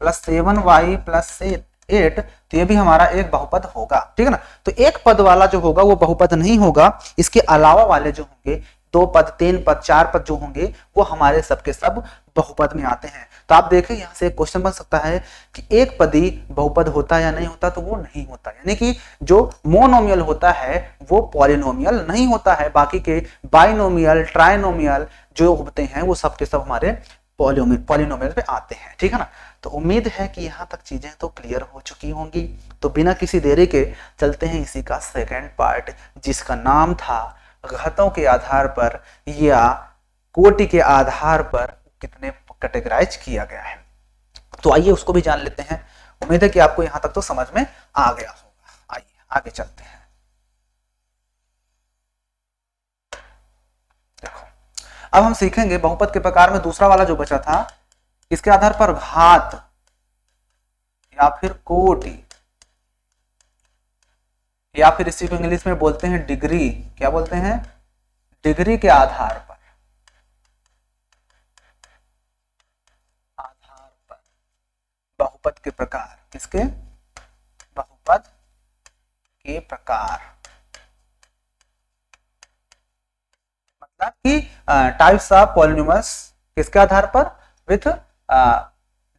+ 7y + 8, तो ये भी हमारा एक बहुपद होगा, ठीक है ना। तो एक पद वाला जो होगा वो बहुपद नहीं होगा। इसके अलावा वाले जो होंगे, दो पद, तीन पद, चार पद जो होंगे, वो हमारे सबके सब बहुपद में आते हैं। तो आप देखें यहां से क्वेश्चन बन सकता है कि एक पदी बहुपद होता है या नहीं होता? तो वो नहीं होता। यानी कि जो मोनोमियल होता है वो पॉलिनोमियल नहीं होता है। बाकी के बाइनोमियल, ट्राइनोमियल जो होते हैं वो सब के सब हमारे पॉलिनोमियल पे आते हैं, ठीक है ना। तो उम्मीद है कि यहाँ तक चीजें तो क्लियर हो चुकी होंगी। तो बिना किसी देरी के चलते हैं इसी का सेकेंड पार्ट, जिसका नाम था घातों के आधार पर या कोटि के आधार पर कितने कैटेगराइज किया गया है। तो आइए उसको भी जान लेते हैं। उम्मीद है कि आपको यहां तक तो समझ में आ गया होगा। आइए आगे चलते हैं। देखो अब हम सीखेंगे बहुपद के प्रकार में दूसरा वाला जो बचा था, इसके आधार पर घात या फिर कोटि, या फिर इसी को इंग्लिश में बोलते हैं डिग्री। क्या बोलते हैं? डिग्री के आधार पर, बहुपद के प्रकार। किसके? बहुपद के प्रकार, मतलब कि टाइप्स ऑफ पॉलिनोमियल्स किसके आधार पर? विथ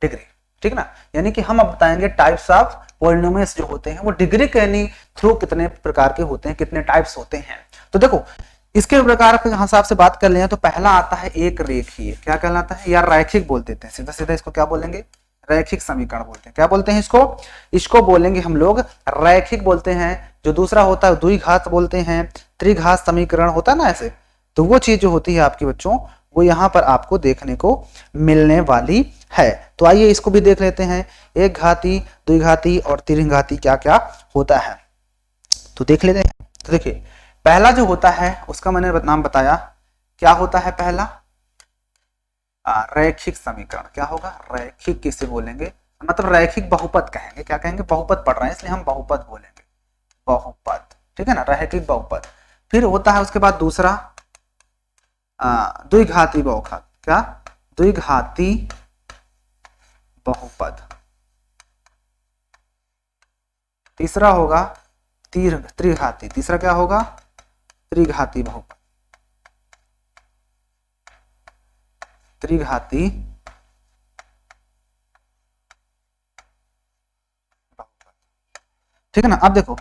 डिग्री, ठीक ना। यानी कि हम अब बताएंगे टाइप्स ऑफ पॉलिनोमियल्स जो होते हैं वो डिग्री के यानी थ्रू कितने प्रकार के होते हैं, कितने टाइप्स होते हैं। तो देखो इसके प्रकार के हिसाब से बात कर लें तो पहला आता है एक रेखीय। क्या कहलाता है? या रैखिक बोल देते हैं, सीधा सीधा इसको क्या बोलेंगे? रैखिक समीकरण बोलते हैं। क्या बोलते हैं इसको? इसको बोलेंगे हम लोग रैखिक बोलते हैं। जो दूसरा होता है द्विघात बोलते हैं, त्रिघात समीकरण होता है ना ऐसे। तो वो चीज जो होती है आपके बच्चों वो यहाँ पर आपको देखने को मिलने वाली है। तो आइए इसको भी देख लेते हैं, एक घाती, द्विघाती और त्रिघाती क्या क्या होता है। तो देख लेते हैं। तो देखिए पहला जो होता है उसका मैंने नाम बताया, क्या होता है पहला, रैखिक समीकरण। क्या होगा, रैखिक किसे बोलेंगे, मतलब रैखिक बहुपद कहेंगे। क्या कहेंगे, बहुपद पढ़ रहे हैं इसलिए हम बहुपद बोलेंगे, बहुपद, ठीक है ना, रैखिक बहुपद। फिर होता है उसके बाद दूसरा द्विघाती बहुपद। क्या, द्विघाती बहुपद। तीसरा होगा त्रिघाती। तीसरा क्या होगा, त्रिघाती बहुपद, त्रिघाती बहुपद, ठीक है ना। अब देखो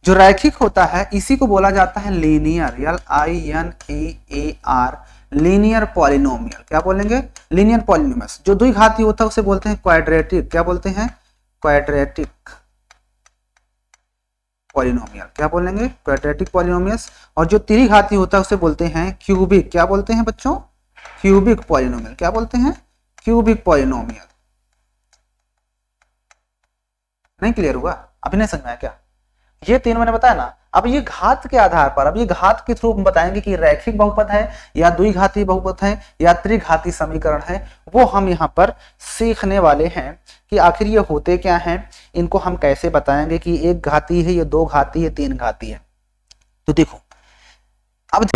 जो रैखिक होता है इसी को बोला जाता है लीनियर, LINEAR, लीनियर पॉलिनोमियल। क्या बोलेंगे, लीनियर पॉलिनोमियल्स। जो द्विघाती होता है उसे बोलते हैं क्वाड्रेटिक। क्या बोलते हैं, क्वाड्रेटिक पॉलिनोमियल। क्या बोलेंगे, क्वाड्रेटिक पॉलिनोमियल्स। और जो त्रिघाती होता है उसे बोलते हैं क्यूबिक। क्या बोलते हैं बच्चों, क्यूबिक पॉलिनोमियल। क्या बोलते हैं, क्यूबिक पॉलिनोमियल। नहीं क्लियर हुआ, अभी नहीं समझ में आया क्या, ये तीन मैंने बताया ना। अब ये घात के आधार पर, अब ये घात के थ्रू हम बताएंगे कि रैखिक बहुपद है या द्विघाती बहुपद है या त्रिघाती समीकरण है, वो हम यहाँ पर सीखने वाले हैं कि आखिर ये होते क्या हैं, इनको हम कैसे बताएंगे कि एक घाती है, ये दो घाती है, तीन घाती है। तो देखो अब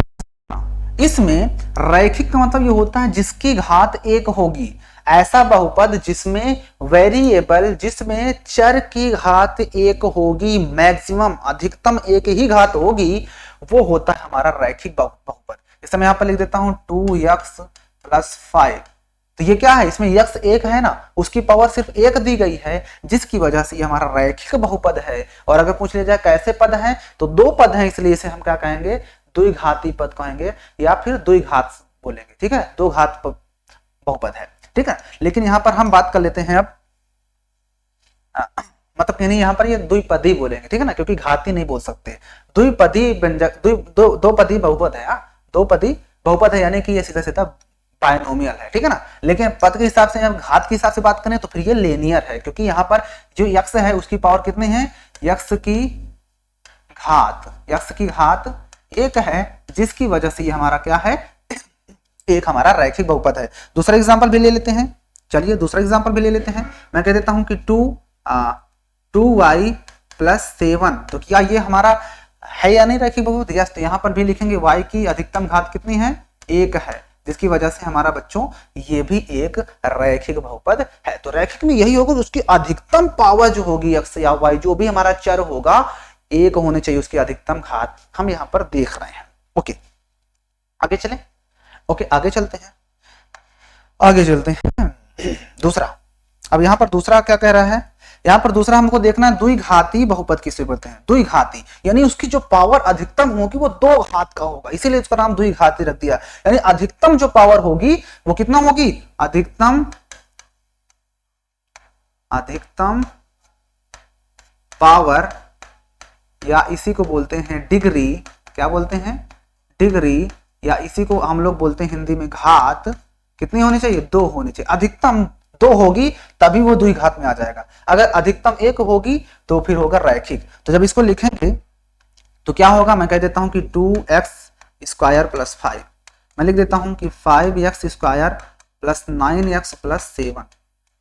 इसमें रैखिक का मतलब ये होता है जिसकी घात एक होगी, ऐसा बहुपद जिसमें वेरिएबल, जिसमें चर की घात एक होगी, मैक्सिमम अधिकतम एक ही घात होगी, वो होता है हमारा रैखिक बहुपद। इसे मैं यहां पर लिख देता हूं 2x + 5। तो ये क्या है, इसमें x एक है ना, उसकी पावर सिर्फ एक दी गई है, जिसकी वजह से ये हमारा रैखिक बहुपद है। और अगर पूछ लिया जाए कैसे पद है, तो दो पद है, इसलिए इसे हम क्या कहेंगे, द्विघाती पद कहेंगे या फिर द्विघात बोलेंगे, ठीक है, दो घात बहुपद है, ठीक है। लेकिन यहां पर हम बात कर लेते हैं अब मतलब यानी यहाँ पर ये द्विपदी बोलेंगे, ठीक है ना, क्योंकि घाती नहीं बोल सकते। द्विपदी व्यंजक, दो पदी बहुपद है, दो पदी बहुपद है, यानी कि ये सीधा सीधा बायनोमियल है, ठीक है ना। लेकिन पद के हिसाब से, घात के हिसाब से बात करें तो फिर ये लीनियर है, क्योंकि यहाँ पर जो यक्स है उसकी पावर कितनी है, यक्स की घात एक है, जिसकी वजह से ये हमारा क्या है, एक हमारा रैखिक बहुपद है। दूसरा एग्जांपल भी ले लेते हैं, चलिए दूसरा एग्जांपल भी ले लेते हैं। मैं कह देता हूं कि 2y + 7, तो क्या ये हमारा है या नहीं रैखिक बहुपद, यस। तो यहाँ पर भी लिखेंगे y की अधिकतम घात कितनी है, एक है, जिसकी वजह से हमारा बच्चों ये भी एक रैखिक बहुपद है। तो रैखिक में यही होगा, उसकी अधिकतम पावर जो होगी x या y, जो भी हमारा चर होगा, एक होने चाहिए उसकी अधिकतम घात, हम यहाँ पर देख रहे हैं। ओके आगे चलें, ओके आगे चलते हैं, दूसरा। अब यहाँ पर दूसरा क्या कह रहा है, यहाँ पर दूसरा हमको देखना है द्विघाती बहुपद किसे बोलते हैं, द्विघाती, यानी उसकी जो पावर अधिकतम होगी वो दो घात का होगा, इसीलिए इसका नाम द्विघाती रख दिया। यानी अधिकतम जो पावर होगी वो कितना होगी, अधिकतम पावर, या इसी को बोलते हैं डिग्री। क्या बोलते हैं, डिग्री, या इसी को हम लोग बोलते हैं हिंदी में घात, कितनी होनी चाहिए, दो होनी चाहिए। अधिकतम दो होगी तभी वो द्विघात में आ जाएगा, अगर अधिकतम एक होगी तो फिर होगा रैखिक। तो जब इसको लिखेंगे तो क्या होगा, मैं कह देता हूं कि 2x² + 5, मैं लिख देता हूं कि 5x² + 9x + 7।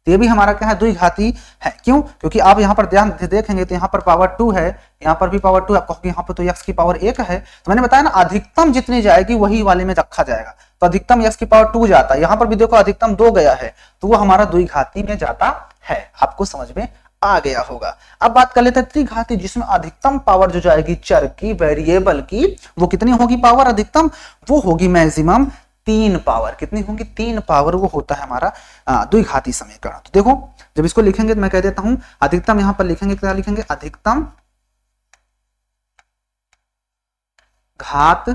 ये भी हमारा क्या है, द्विघाती है। क्यों, क्योंकि आप यहाँ पर ध्यान देखेंगे तो यहाँ पर पावर 2 है, यहाँ पर भी पावर 2 है, आपको यहाँ पर तो x की पावर 1 है। तो मैंने बताया ना, अधिकतम जितनी जाएगी वही वाले में रखा जाएगा, तो अधिकतम x की पावर 2 जाता है। यहाँ पर भी देखो अधिकतम 2 गया है, तो वो हमारा द्विघाती में जाता है। आपको समझ में आ गया होगा। अब बात कर लेते हैं त्रिघाती, जिसमें अधिकतम पावर जो जाएगी चर की, वेरिएबल की, वो कितनी होगी पावर अधिकतम, वो होगी मैक्सिमम 3 पावर। कितनी होंगी, 3 पावर, वो होता है हमारा द्विघाती समीकरण। तो देखो जब इसको लिखेंगे तो मैं कह देता हूं अधिकतम, यहां पर लिखेंगे क्या लिखेंगे, अधिकतम घात,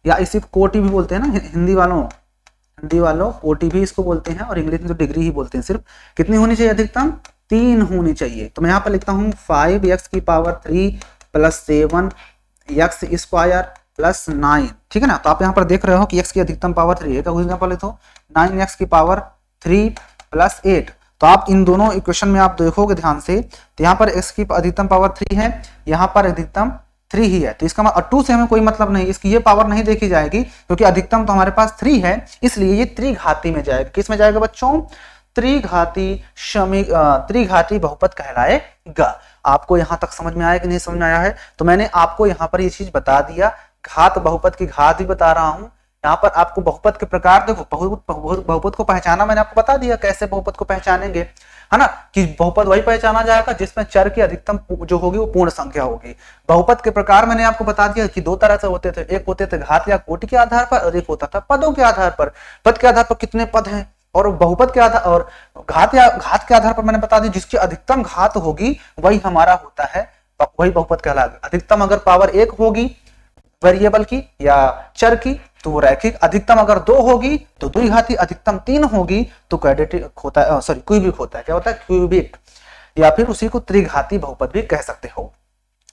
या इसी कोटि भी बोलते हैं ना हिंदी वालों कोटि भी इसको बोलते हैं, और इंग्लिश में तो डिग्री ही बोलते हैं सिर्फ। कितनी होनी चाहिए, अधिकतम 3 होनी चाहिए। तो मैं यहाँ पर लिखता हूँ 5x की पावर 3 + 7x² + 9, ठीक है ना। तो आप यहाँ पर देख रहे हो कि x की अधिकतम पावर 3 है, तो यहाँ पर लिखो 9x की पावर 3 + 8। तो आप इन दोनों इक्वेशन में आप देखोगे ध्यान से, तो यहाँ पर x की अधिकतम पावर 3 है, यहाँ पर अधिकतम 3 ही है, तो इसका मतलब 2 से हमें कोई मतलब नहीं, इसकी ये पावर नहीं देखी जाएगी क्योंकि अधिकतम तो हमारे पास 3 है, इसलिए ये त्रिघाती में जाएगा। किस में जाएगा बच्चों? त्रिघाती बहुपद कहलाएगा। आपको यहां तक समझ में आया कि नहीं समझ में आया है? तो मैंने आपको यहाँ पर ये चीज बता दिया, घात बहुपद की घात भी बता रहा हूँ। यहाँ पर आपको बहुपद के प्रकार देखो, बहुपद को पहचाना मैंने आपको बता दिया कैसे बहुपद को पहचानेंगे, है ना, कि बहुपद वही पहचाना जाएगा जिसमें चर की अधिकतम जो होगी वो पूर्ण संख्या होगी। बहुपद के प्रकार मैंने आपको बता दिया कि 2 तरह से होते थे, एक होते थे घात या कोटि के आधार पर और एक होता था पदों के आधार पर। पद के आधार पर कितने पद हैं, और बहुपद के आधार और घात के आधार पर मैंने बता दिया जिसकी अधिकतम घात होगी वही हमारा होता है, वही बहुपद कहलाएगा। अधिकतम अगर पावर 1 होगी वेरिएबल की या चर की तो वो रैखिक, अधिकतम अगर 2 होगी तो द्विघाती, अधिकतम 3 होगी तो क्वाड्रेटिक होता है, सॉरी क्यूबिक होता है। क्या होता है? क्यूबिक, या फिर उसी को त्रिघाती बहुपद भी कह सकते हो।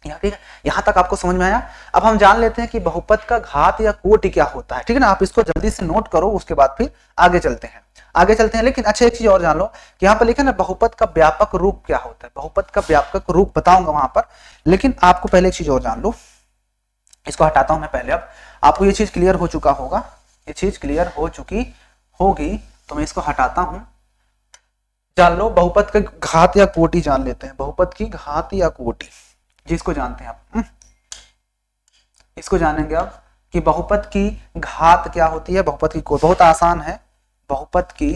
ठीक है, यहां तक आपको समझ में आया। अब हम जान लेते हैं कि बहुपद का घात या कोटि क्या होता है। ठीक है ना, आप इसको जल्दी से नोट करो, उसके बाद फिर आगे चलते हैं। लेकिन अच्छा एक चीज और जान लो कि यहाँ पर लिखा ना बहुपद का व्यापक रूप क्या होता है। बहुपद का व्यापक रूप बताऊंगा वहां पर, लेकिन आपको पहले एक चीज और जान लो। इसको हटाता हूं मैं पहले। अब आपको ये चीज क्लियर हो चुका होगा, ये चीज क्लियर हो चुकी होगी, तो मैं इसको हटाता हूं। जान लो बहुपद का घात या कोटि जान लेते हैं। बहुपद की घात या कोटि जिसको जानते हैं आप, इसको जानेंगे आप कि बहुपद की घात क्या होती है, बहुपद की कोटि। बहुत आसान है, बहुपद की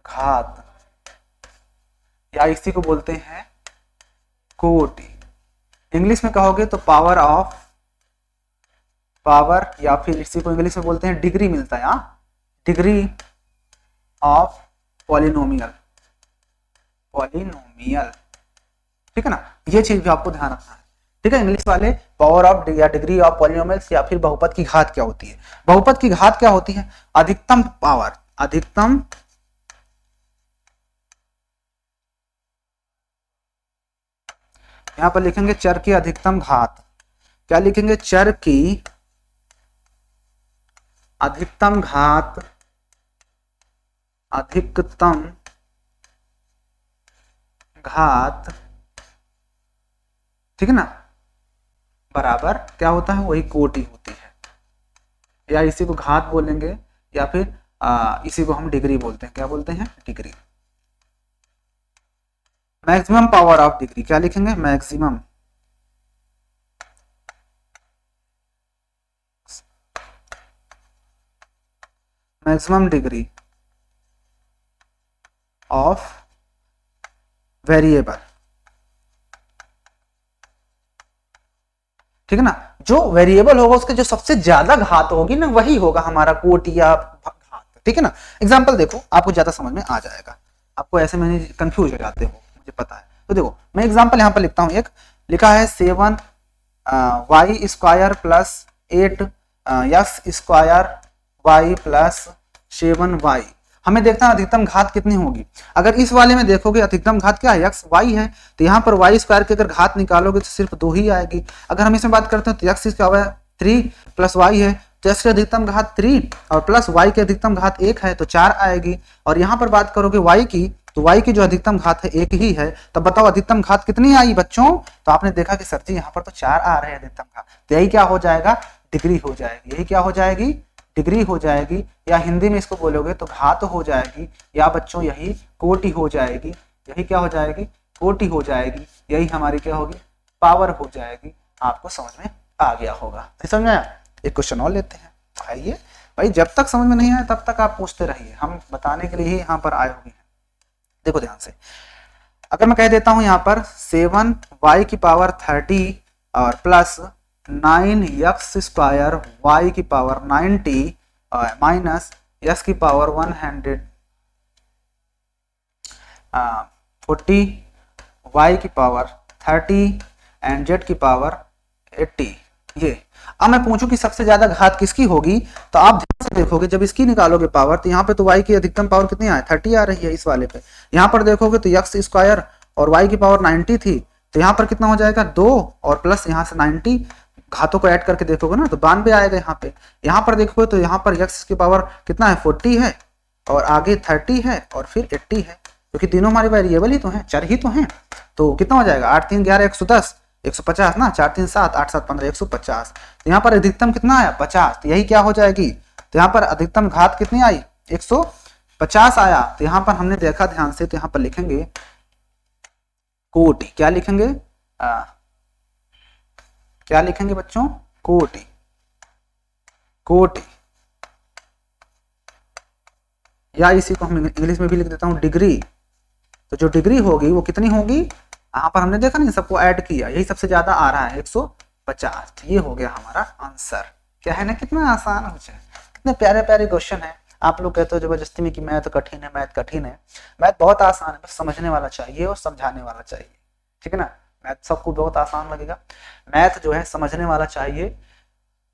घात या इसी को बोलते हैं कोटि। इंग्लिश में कहोगे तो पावर, या फिर इसी को इंग्लिश में बोलते हैं डिग्री मिलता है, डिग्री ऑफ पॉलिनोमियल। ठीक है ना, ये चीज भी आपको ध्यान रखना है। ठीक है, इंग्लिश वाले पावर ऑफ या डिग्री ऑफ पॉलिनोमियल्स, या फिर बहुपद की घात क्या होती है। बहुपद की घात क्या होती है? अधिकतम पावर, अधिकतम यहां पर लिखेंगे चर की अधिकतम घात। क्या लिखेंगे? चर की अधिकतम घात, अधिकतम घात, ठीक है ना, बराबर क्या होता है? वही कोटि होती है, या इसी को घात बोलेंगे, या फिर इसी को हम डिग्री बोलते हैं। क्या बोलते हैं? Degree. Maximum power of degree क्या लिखेंगे? Maximum degree of variable. ठीक है ना, जो वेरिएबल होगा उसके जो सबसे ज्यादा घात होगी ना वही होगा हमारा कोटि या घात। ठीक है ना, एग्जांपल देखो, आपको ज्यादा समझ में आ जाएगा। आपको ऐसे में कंफ्यूज हो जाते हो, मुझे पता है। तो देखो मैं एग्जांपल यहाँ पर लिखता हूँ। एक लिखा है 7 y square plus 8 x square y plus 7y। हमें देखना है अधिकतम घात कितनी होगी। अगर इस वाले में देखोगे अधिकतम घात क्या है? x y है, तो यहाँ पर y स्क्वायर की अगर घात निकालोगे तो सिर्फ 2 ही आएगी। अगर हम इसमें बात करते हैं तो x स्क्वायर 3 प्लस y है, तो x की अधिकतम घात 3 और प्लस y की अधिकतम घात 1 है, तो 4 आएगी। और यहाँ पर बात करोगे y की, तो y की जो अधिकतम घात है 1 ही है। तब बताओ अधिकतम घात कितनी आई बच्चों? तो आपने देखा कि सर जी यहाँ पर तो 4 आ रहे हैं अधिकतम घात, तो यही क्या हो जाएगा? डिग्री हो जाएगी। यही क्या हो जाएगी? डिग्री हो जाएगी, या हिंदी में इसको बोलोगे तो घात हो जाएगी, या बच्चों यही कोटि हो जाएगी। यही क्या हो जाएगी? कोटि हो जाएगी। यही हमारी क्या होगी? पावर हो जाएगी। आपको समझ में आ गया होगा? समझ में आया? एक क्वेश्चन और लेते हैं। आइए भाई, जब तक समझ में नहीं आया तब तक आप पूछते रहिए, हम बताने के लिए ही यहाँ पर आए हुए हैं। देखो ध्यान से, अगर मैं कह देता हूं यहाँ पर 7y की पावर 30 और प्लस 9x स्क्वायर y की पावर 90 माइनस x की पावर 140 y की पावर 30 एंड z की पावर 80। ये अब मैं पूछूं कि सबसे ज्यादा घात किसकी होगी, तो आप ध्यान से देखोगे जब इसकी निकालोगे पावर, तो यहाँ पे तो y की अधिकतम पावर कितनी आए? 30 आ रही है इस वाले पे। यहाँ पर देखोगे तो x स्क्वायर और y की पावर 90 थी, तो यहाँ पर कितना हो जाएगा? 2 और प्लस यहाँ से 90, घातों को ऐड करके देखोगे ना तो 92 आएगा यहाँ पे। यहाँ पर देखोगे तो यहाँ पर x की पावर कितना है? 40 है, और आगे 30 है, और फिर 80 है। क्योंकि तीनों हमारे वेरिएबल ही तो हैं, चर ही तो हैं। तो कितना हो जाएगा 8 3 11 110 150 ना, 4 3 7 8 7 15 150। तो यहाँ पर अधिकतम कितना आया 50, तो यही क्या हो जाएगी, तो यहाँ पर अधिकतम घात कितनी आई 150 आया। तो यहाँ पर हमने देखा ध्यान से, तो यहाँ पर लिखेंगे कोटि, क्या लिखेंगे क्या लिखेंगे बच्चों, कोटि, कोटि, या इसी को हम इंग्लिश में भी लिख देता हूं डिग्री। तो जो डिग्री होगी वो कितनी होगी, यहाँ पर हमने देखा नहीं, सबको ऐड किया, यही सबसे ज्यादा आ रहा है 150। ये हो गया हमारा आंसर। क्या है ना, कितना आसान हो जाए, कितने प्यारे प्यारे क्वेश्चन है। आप लोग कहते हो जबरदस्ती में कि मैथ कठिन है, मैथ कठिन है। मैथ बहुत आसान है, बस समझने वाला चाहिए और समझाने वाला चाहिए, ठीक है ना। मैथ सबको बहुत आसान लगेगा, मैथ जो है समझने वाला चाहिए,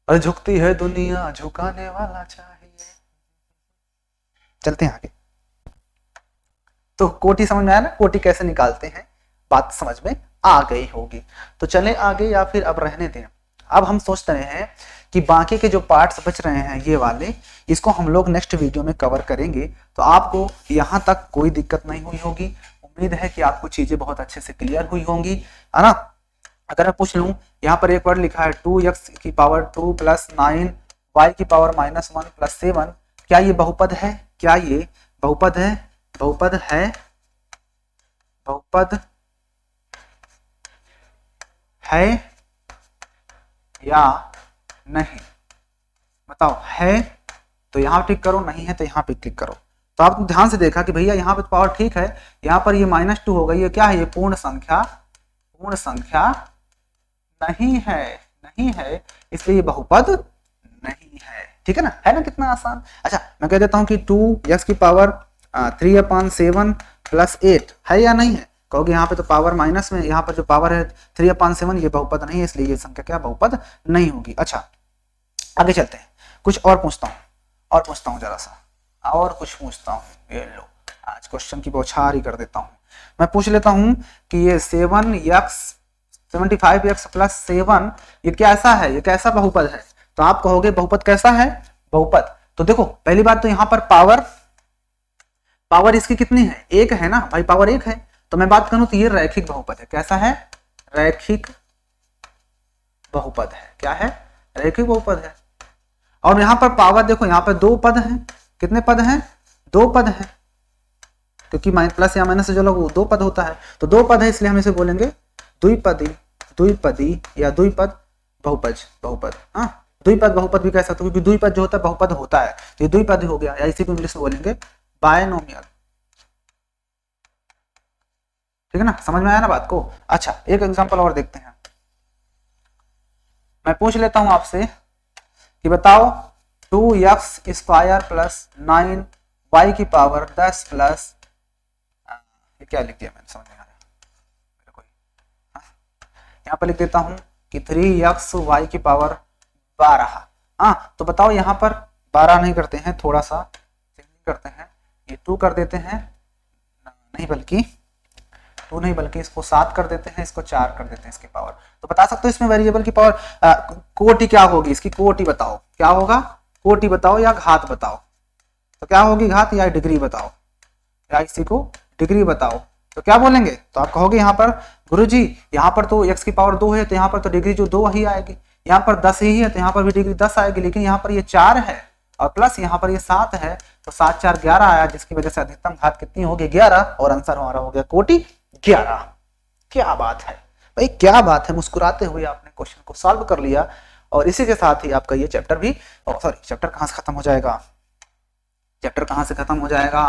और झुकती है दुनिया झुकाने वाला चाहिए। चलते हैं आगे। तो कोटि समझ में आया ना, कोटि कैसे निकालते हैं, बात समझ में आ गई होगी। तो चले आगे, या फिर अब रहने दें। अब हम सोच रहे हैं कि बाकी के जो पार्ट्स बच रहे हैं ये वाले, इसको हम लोग नेक्स्ट वीडियो में कवर करेंगे। तो आपको यहाँ तक कोई दिक्कत नहीं हुई होगी। उम्मीद है कि आपको चीजें बहुत अच्छे से क्लियर हुई होंगी, है ना। अगर मैं पूछ लूँ, यहाँ पर एक वर्ड लिखा है 2x की पावर 2 प्लस 9 y की पावर -1 प्लस 7, क्या ये बहुपद है, क्या ये बहुपद है, बहुपद है, बहुपद है या नहीं, बताओ। है तो यहाँ टिक करो, नहीं है तो यहाँ पे क्लिक करो। तो आपने ध्यान से देखा कि भैया यहाँ पे पावर ठीक है, यहाँ पर ये -2 हो गई, ये क्या है, ये पूर्ण संख्या, पूर्ण संख्या नहीं है, नहीं है, इसलिए ये बहुपद नहीं है, ठीक है ना कितना आसान। अच्छा मैं कह देता हूँ कि 2x की पावर 3/7 प्लस 8 है या नहीं है, कहोगे यहाँ पे तो पावर माइनस में, यहाँ पर जो पावर है 3/7 ये बहुपद नहीं है, इसलिए ये संख्या क्या बहुपद नहीं होगी। अच्छा आगे चलते हैं, कुछ और पूछता हूँ, और पूछता हूँ जरा सा, और कुछ पूछता हूँ। ये लो, आज क्वेश्चन की बौछार ही कर देता हूँ। मैं पूछ लेता हूँ कि ये 75x प्लस 7 ये कैसा है, ये कैसा बहुपद है। तो आप कहोगे बहुपद कैसा है, बहुपद। तो देखो पहली बात तो यहाँ पर पावर इसकी कितनी है, 1 है ना भाई, पावर 1 है। तो मैं बात करूं तो ये रैखिक बहुपद है, कैसा है, रैखिक बहुपद है, क्या है, रैखिक बहुपद है। और यहाँ पर पावर देखो, यहाँ पर 2 पद हैं, कितने पद हैं, 2 पद हैं, क्योंकि प्लस या माइनस से जो लोग 2 पद होता है, तो 2 पद है, इसलिए हम इसे बोलेंगे द्विपदी, द्विपदी या द्विपद बहुपद, बहुपद। हाँ द्विपद बहुपद भी कह सकते हो, क्योंकि द्विपद जो होता है बहुपद होता है, तो ये द्विपद हो गया, या इसी को इंग्लिश में बोलेंगे बायनोमियल, ठीक है ना, समझ में आया ना बात को। अच्छा एक एग्जांपल और देखते हैं। मैं पूछ लेता हूं आपसे कि बताओ 2x² प्लस 9y की पावर 10 प्लस, ये क्या लिख दिया मैंने, समझ नहीं आ रहा मेरे को। यहाँ पर लिख देता हूं कि 3xy की पावर 12। हाँ तो बताओ यहाँ पर 12 नहीं करते हैं, थोड़ा सा चेंजिंग करते हैं, ये 2 कर देते हैं, नहीं बल्कि 2 नहीं बल्कि इसको 7 कर देते हैं, इसको 4 कर देते हैं इसकी पावर। तो बता सकते हो इसमें वेरिएबल की पावर कोटि क्या होगी, इसकी कोटि बताओ, क्या होगा, कोटि बताओ या घात बताओ। तो क्या होगी, घात या डिग्री बताओ, या इसी को डिग्री बताओ। तो क्या बोलेंगे, तो आप कहोगे यहाँ पर गुरुजी यहाँ पर तो x की पावर 2 है, तो यहाँ पर तो डिग्री जो 2 ही आएगी, यहाँ पर 10 ही है तो यहाँ पर भी डिग्री 10 आएगी, लेकिन यहाँ पर ये 4 है और प्लस यहाँ पर ये 7 है, तो 7 4 11 आया, जिसकी वजह से अधिकतम घात कितनी होगी 11, और आंसर हमारा हो गया कोटि 11। क्या बात है भाई, क्या बात है, मुस्कुराते हुए आपने क्वेश्चन को सॉल्व कर लिया। और इसी के साथ ही आपका ये चैप्टर भी, सॉरी चैप्टर कहाँ से खत्म हो जाएगा, चैप्टर कहाँ से खत्म हो जाएगा,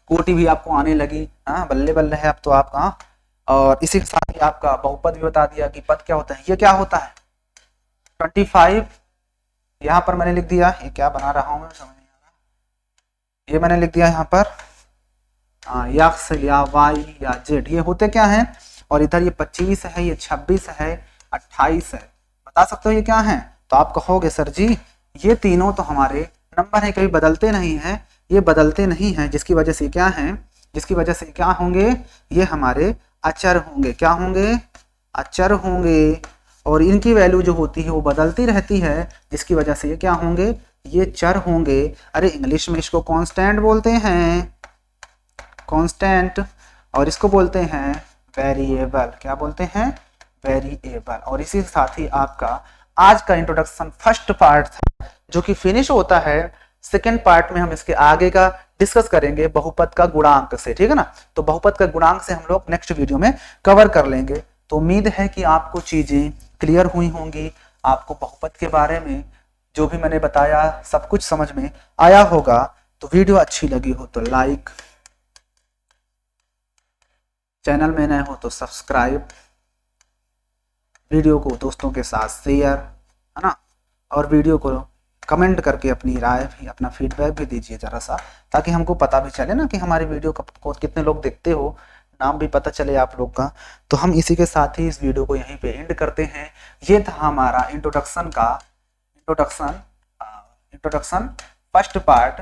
कोटि भी आपको आने लगी। हाँ बल्ले बल्ले है अब तो आपका। और इसी के साथ ही आपका बहुपद भी बता दिया कि पद क्या होता है, ये क्या होता है 25, यहाँ पर मैंने लिख दिया, ये क्या बना रहा हूँ मैं समझ नहीं आ रहा, ये मैंने लिख दिया यहाँ पर x या y या z, ये होते क्या हैं, और इधर ये 25 है, ये 26 है, 28 है, बता सकते हो ये क्या है। तो आप कहोगे सर जी ये तीनों तो हमारे नंबर है, कभी बदलते नहीं हैं, ये बदलते नहीं हैं, जिसकी वजह से क्या है, जिसकी वजह से क्या होंगे, ये हमारे अचर होंगे, क्या होंगे, अचर होंगे, और इनकी वैल्यू जो होती है वो बदलती रहती है, जिसकी वजह से ये क्या होंगे, ये चर होंगे। अरे इंग्लिश में इसको कांस्टेंट बोलते हैं, कांस्टेंट, और इसको बोलते हैं वेरिएबल। क्या बोलते हैं? वेरिएबल। और इसी के साथ ही आपका आज का इंट्रोडक्शन फर्स्ट पार्ट था, जो कि फिनिश होता है सेकेंड पार्ट में। हम इसके आगे का डिस्कस करेंगे बहुपद का गुणांक से, ठीक है ना। तो बहुपद का गुणांक से हम लोग नेक्स्ट वीडियो में कवर कर लेंगे। तो उम्मीद है कि आपको चीजें क्लियर हुई होंगी, आपको बहुपद के बारे में जो भी मैंने बताया सब कुछ समझ में आया होगा। तो वीडियो अच्छी लगी हो तो लाइक, चैनल में नए हो तो सब्सक्राइब, वीडियो को दोस्तों के साथ शेयर, है ना। और वीडियो को कमेंट करके अपनी राय भी, अपना फीडबैक भी दीजिए ज़रा सा, ताकि हमको पता भी चले ना कि हमारी वीडियो को कितने लोग देखते हो, नाम भी पता चले आप लोग का। तो हम इसी के साथ ही इस वीडियो को यहीं पे एंड करते हैं। ये था हमारा इंट्रोडक्शन फर्स्ट पार्ट,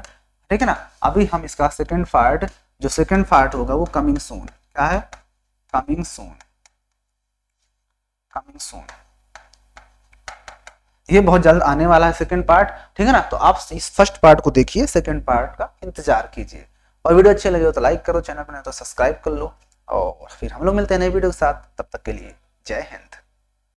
ठीक है ना। अभी हम इसका सेकंड पार्ट, जो सेकंड पार्ट होगा वो कमिंग सून। क्या है? Coming soon. ये बहुत जल्द आने वाला है सेकंड पार्ट, ठीक है ना। तो आप इस फर्स्ट पार्ट को देखिए, सेकंड पार्ट का इंतजार कीजिए। और वीडियो अच्छे लगे हो तो लाइक करो, चैनल पर नहीं तो सब्सक्राइब कर लो। और फिर हम लोग मिलते हैं नई वीडियो के साथ, तब तक के लिए जय हिंद।